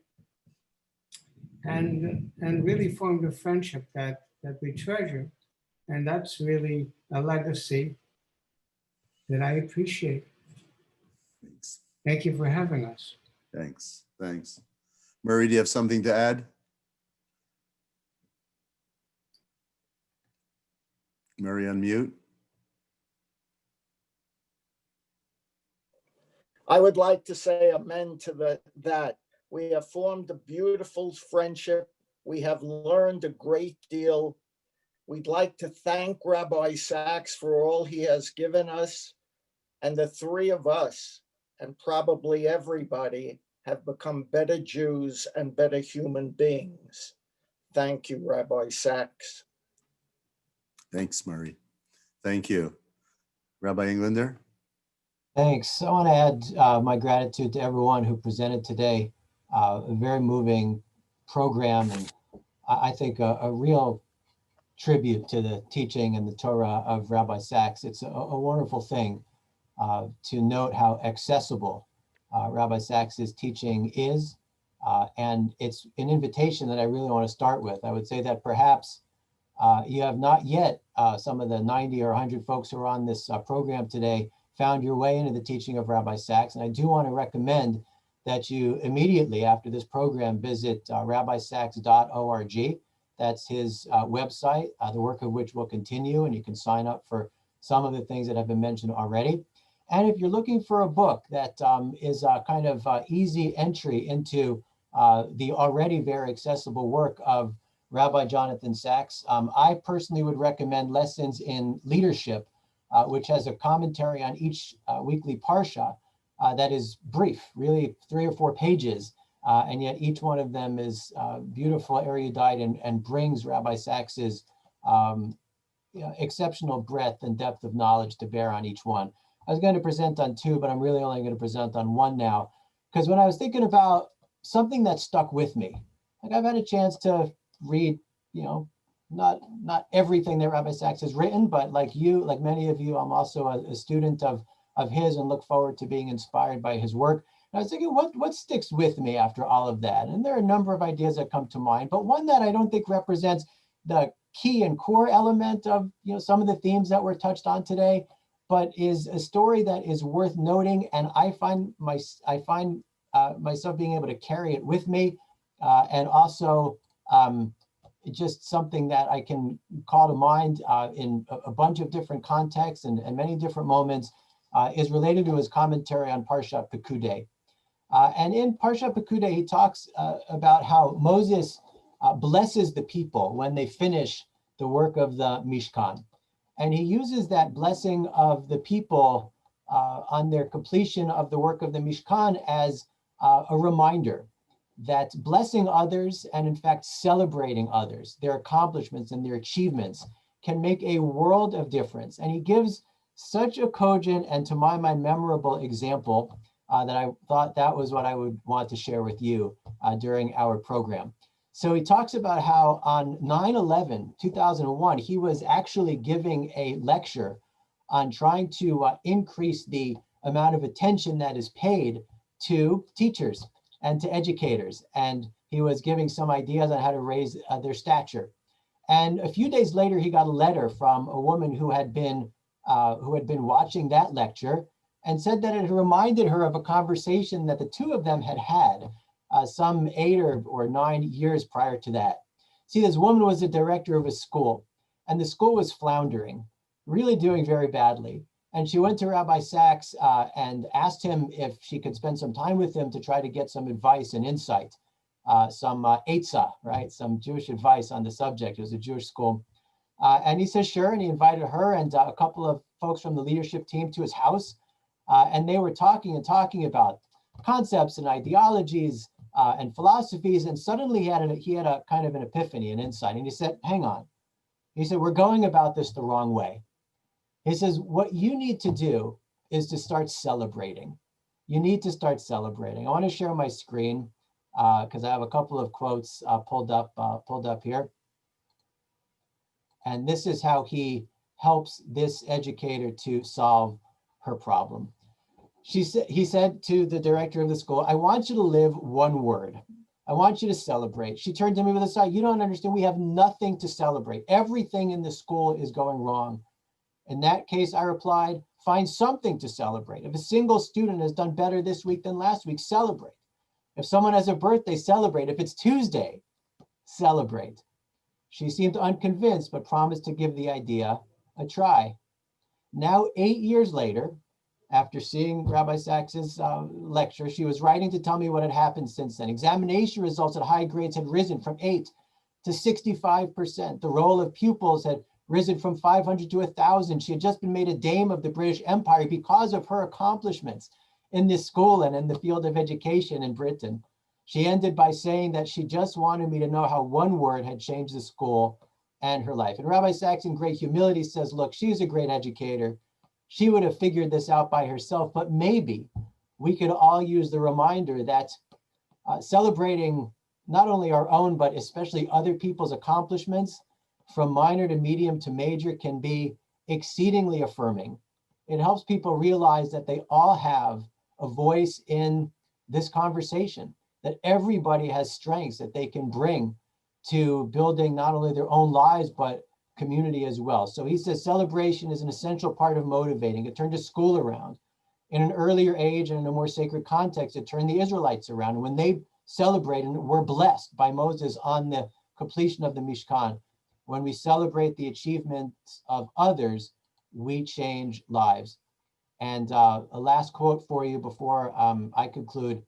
and really formed a friendship that we treasure. And that's really a legacy that I appreciate. Thanks. Thank you for having us. Thanks. Murray, do you have something to add? Murray, unmute. I would like to say amen to that. We have formed a beautiful friendship. We have learned a great deal. We'd like to thank Rabbi Stacks for all he has given us. And the three of us, and probably everybody, have become better Jews and better human beings. Thank you, Rabbi Stacks. Thanks, Murray. Thank you. Rabbi Englander? Thanks. I want to add my gratitude to everyone who presented today. A very moving program, and I think a real tribute to the teaching and the Torah of Rabbi Stacks. It's a wonderful thing to note how accessible Rabbi Stacks' teaching is. And it's an invitation that I really want to start with. I would say that perhaps you have not yet, some of the 90 or 100 folks who are on this program today, found your way into the teaching of Rabbi Stacks. And I do want to recommend that you immediately after this program visit rabbistacks.org. That's his website, the work of which will continue, and you can sign up for some of the things that have been mentioned already. And if you're looking for a book that is a kind of easy entry into the already very accessible work of Rabbi Jonathan Sacks, I personally would recommend Lessons in Leadership, which has a commentary on each weekly parsha that is brief, really 3 or 4 pages, and yet each one of them is beautiful, erudite, and brings Rabbi Sacks's exceptional breadth and depth of knowledge to bear on each one. I was going to present on 2, but I'm really only going to present on 1 now, because when I was thinking about something that stuck with me, like I've had a chance to read, not everything that Rabbi Stacks has written, but like many of you, I'm also a student of his and look forward to being inspired by his work. And I was thinking, what sticks with me after all of that? And there are a number of ideas that come to mind, but one that I don't think represents the key and core element of some of the themes that were touched on today, but is a story that is worth noting. And I find myself being able to carry it with me, and also just something that I can call to mind in a bunch of different contexts and many different moments, is related to his commentary on Parashat Vayeshev. And in Parashat Vayeshev, he talks about how Moses blesses the people when they finish the work of the Mishkan. And he uses that blessing of the people on their completion of the work of the Mishkan as a reminder that blessing others and in fact celebrating others, their accomplishments and their achievements, can make a world of difference. And he gives such a cogent and, to my mind, memorable example that I thought that was what I would want to share with you during our program. So he talks about how on 9/11, 2001, he was actually giving a lecture on trying to increase the amount of attention that is paid to teachers and to educators. And he was giving some ideas on how to raise their stature. And a few days later, he got a letter from a woman who had been watching that lecture and said that it reminded her of a conversation that the two of them had had some 8 or 9 years prior to that. See, this woman was the director of a school, and the school was floundering, really doing very badly. And she went to Rabbi Stacks and asked him if she could spend some time with him to try to get some advice and insight, some eitzah, right? Some Jewish advice on the subject. It was a Jewish school. And he says, sure, and he invited her and a couple of folks from the leadership team to his house. And they were talking about concepts and ideologies and philosophies. And suddenly he had a kind of an epiphany, an insight. And he said, hang on. He said, we're going about this the wrong way. He says, what you need to do is to start celebrating. You need to start celebrating. I want to share my screen because I have a couple of quotes pulled up here. And this is how he helps this educator to solve her problem. He said to the director of the school, I want you to live one word. I want you to celebrate. She turned to me with a sigh. You don't understand. We have nothing to celebrate. Everything in the school is going wrong. In that case, I replied, find something to celebrate. If a single student has done better this week than last week, celebrate. If someone has a birthday, celebrate. If it's Tuesday, celebrate. She seemed unconvinced, but promised to give the idea a try. Now, 8 years later, after seeing Rabbi Sacks's lecture. She was writing to tell me what had happened since then. Examination results at high grades had risen from 8 to 65%. The roll of pupils had risen from 500 to 1,000. She had just been made a dame of the British Empire because of her accomplishments in this school and in the field of education in Britain. She ended by saying that she just wanted me to know how one word had changed the school and her life. And Rabbi Stacks, in great humility, says, look, she's a great educator. She would have figured this out by herself, but maybe we could all use the reminder that celebrating not only our own, but especially other people's accomplishments from minor to medium to major can be exceedingly affirming. It helps people realize that they all have a voice in this conversation, that everybody has strengths that they can bring to building not only their own lives, but community as well. So he says celebration is an essential part of motivating. It turned a school around. In an earlier age and in a more sacred context, it turned the Israelites around. And when they celebrated and were blessed by Moses on the completion of the Mishkan, when we celebrate the achievements of others, we change lives. And a last quote for you before I conclude.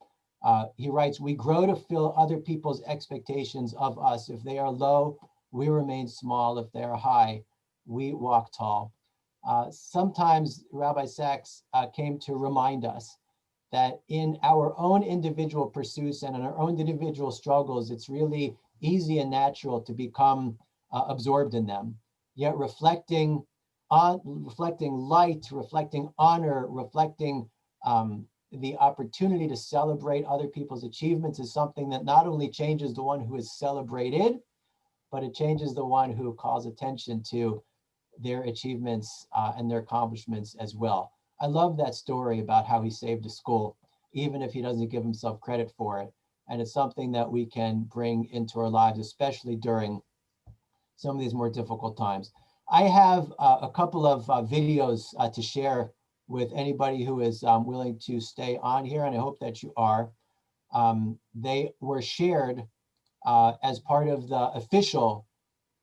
He writes, we grow to fill other people's expectations of us. If they are low, we remain small. If they are high, we walk tall. Sometimes Rabbi Stacks came to remind us that in our own individual pursuits and in our own individual struggles, it's really easy and natural to become absorbed in them. Yet reflecting light, reflecting honor, reflecting the opportunity to celebrate other people's achievements is something that not only changes the one who is celebrated, but it changes the one who calls attention to their achievements and their accomplishments as well. I love that story about how he saved a school, even if he doesn't give himself credit for it. And it's something that we can bring into our lives, especially during some of these more difficult times. I have a couple of videos to share with anybody who is willing to stay on here, and I hope that you are. They were shared as part of the official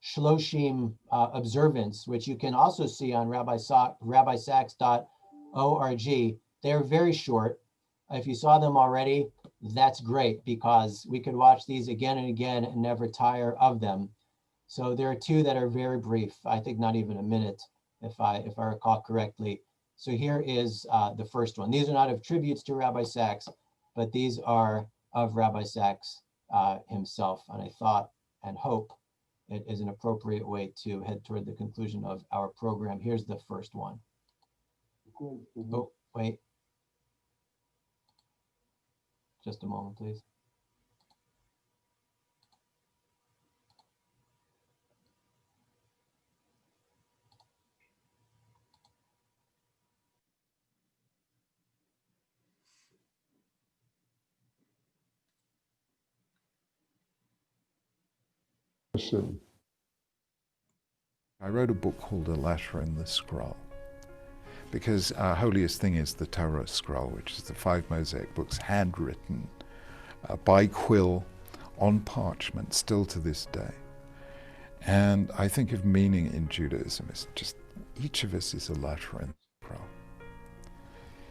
Shloshim observance, which you can also see on rabbisacks.org. They're very short. If you saw them already, that's great, because we could watch these again and again and never tire of them. So there are two that are very brief, I think not even a minute, if I recall correctly. So here is the first one. These are not of tributes to Rabbi Stacks, but these are of Rabbi Stacks himself. And I thought and hope it is an appropriate way to head toward the conclusion of our program. Here's the first one. Oh, wait. Just a moment, please. I wrote a book called A Letter in the Scroll, because our holiest thing is the Torah Scroll, which is the 5 Mosaic books handwritten by quill on parchment, still to this day. And I think of meaning in Judaism as just each of us is a letter in the scroll.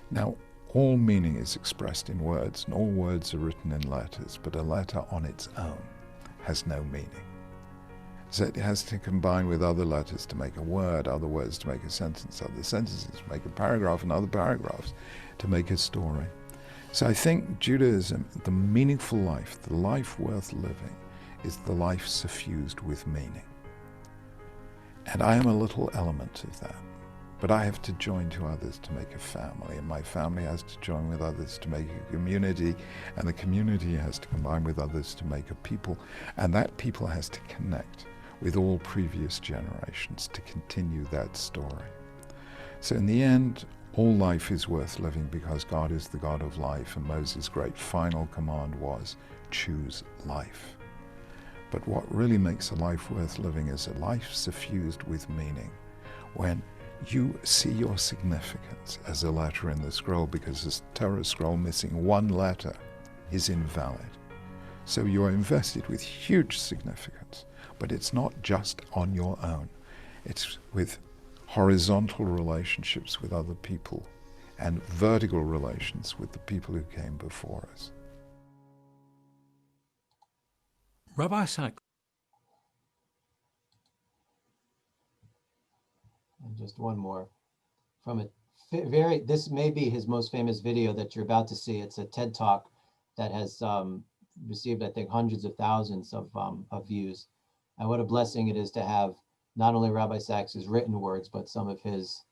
Now, all meaning is expressed in words, and all words are written in letters, but a letter on its own has no meaning. So it has to combine with other letters to make a word, other words to make a sentence, other sentences to make a paragraph, and other paragraphs to make a story. So I think Judaism, the meaningful life, the life worth living, is the life suffused with meaning. And I am a little element of that. But I have to join to others to make a family, and my family has to join with others to make a community, and the community has to combine with others to make a people, and that people has to connect with all previous generations to continue that story. So in the end, all life is worth living because God is the God of life, and Moses' great final command was, choose life. But what really makes a life worth living is a life suffused with meaning, when you see your significance as a letter in the scroll, because this Torah scroll missing one letter is invalid. So you are invested with huge significance, but it's not just on your own. It's with horizontal relationships with other people and vertical relations with the people who came before us. Rabbi Stacks. And just one more from a this may be his most famous video that you're about to see. It's a TED Talk that has received, I think, hundreds of thousands of views. And what a blessing it is to have not only Rabbi Stacks' written words, but some of his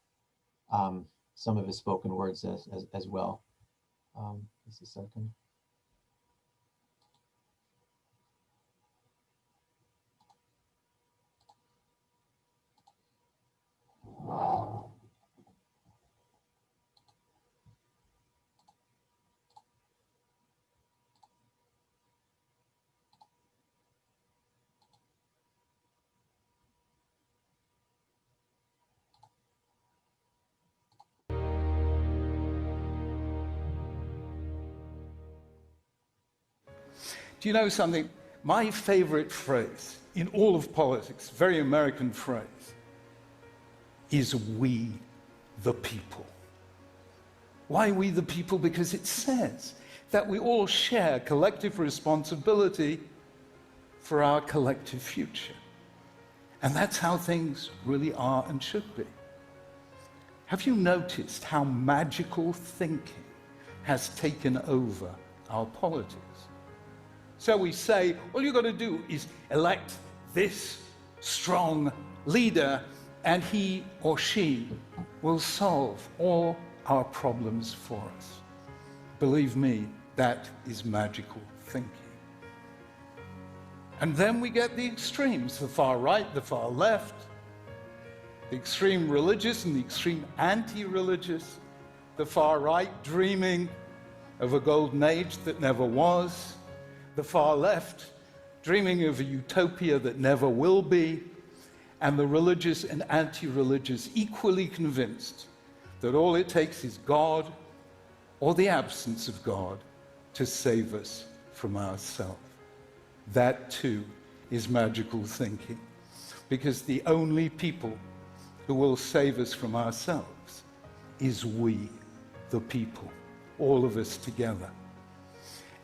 spoken words as well. Just a second. Do you know something? My favorite phrase in all of politics, very American phrase, is "we the people." Why we the people? Because it says that we all share collective responsibility for our collective future. And that's how things really are and should be. Have you noticed how magical thinking has taken over our politics? So we say, all you've got to do is elect this strong leader and he or she will solve all our problems for us. Believe me, that is magical thinking. And then we get the extremes, the far right, the far left, the extreme religious and the extreme anti-religious, the far right dreaming of a golden age that never was, the far left dreaming of a utopia that never will be, and the religious and anti-religious equally convinced that all it takes is God or the absence of God to save us from ourselves. That too is magical thinking, because the only people who will save us from ourselves is we, the people, all of us together.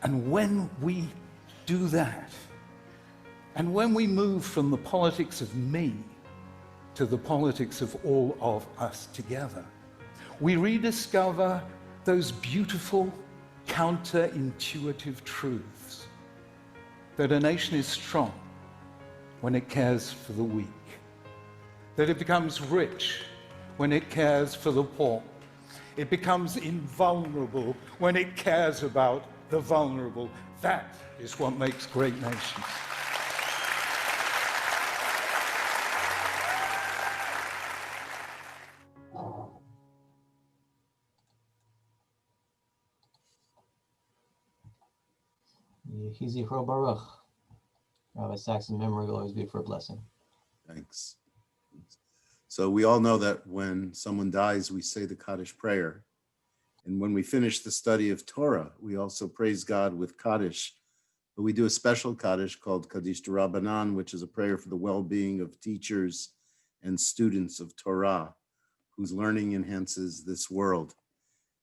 And when we do that, and when we move from the politics of me to the politics of all of us together, we rediscover those beautiful counterintuitive truths that a nation is strong when it cares for the weak, that it becomes rich when it cares for the poor, it becomes invulnerable when it cares about the vulnerable. That is what makes great nations. Yehi Zichro Baruch. Rabbi Stacks' memory will always be for a blessing. Thanks. So we all know that when someone dies, we say the Kaddish prayer. And when we finish the study of Torah, we also praise God with Kaddish. But we do a special Kaddish called Kaddish D'Rabbanan, which is a prayer for the well-being of teachers and students of Torah, whose learning enhances this world.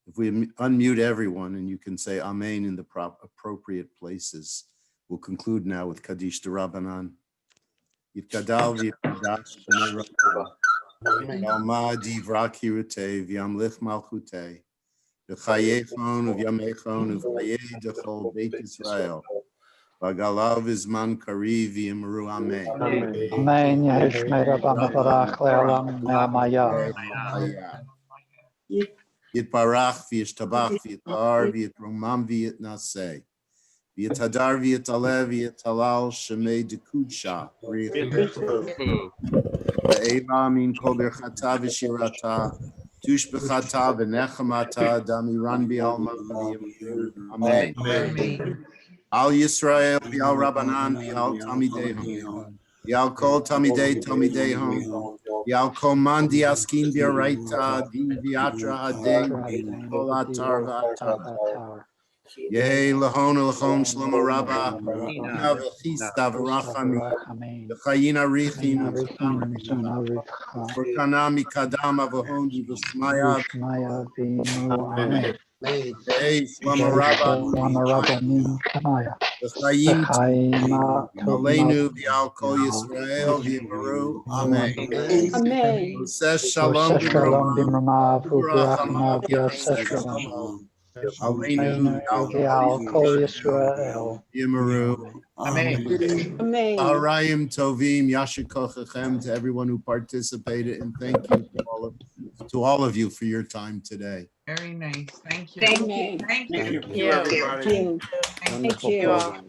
If we unmute everyone and you can say Amen in the appropriate places, we'll conclude now with Kaddish D'Rabbanan. Yitkadal v'yitkadosh b'nei Rabba, Yalma divra kirutei v'yamlich malchutei, v'chayechon v'yamechon v'chayei dechol Beit Yisrael, v'galav v'zman kariv v'yimru Amen. Amen. Yehi Shmei Rabba Mevarach Le'olam Me'amaya. Yitbarach v'yishtabach v'yitar v'yitrumam v'yitnaseh. V'yitadar v'yitaleh v'yitalal shemei dekudsha. V'eva min kol birchata v'shirata, tush b'chata v'nechamata, damiran bi'alma v'yimur. Amen. Al Yisrael v'al Rabbanan v'al Tamidehom. V'al kol Tamidei Tamidehom. V'al kol man diaskin b'araita di v'atra hadei kol atar v'atar. Yehei lahon lachon shlomo rabba. Ina v'chista v'rachami. V'chayin arichim. V'kana mikadam avahon v'shmaya. Yehei shlomo rabba. V'chayim aleinu v'al kol Yisrael v'yimaru. Amen. Amen. Ses shalom b'rama. V'rachamav Shalom. Aleinu V'al kol Yisrael. Yimaru. Amen. Amen. Arayim Tovim, Yashikochechem, to everyone who participated, and thank you to all of you for your time today. Very nice. Thank you. Thank you. Thank you. Thank you, everybody. Thank you.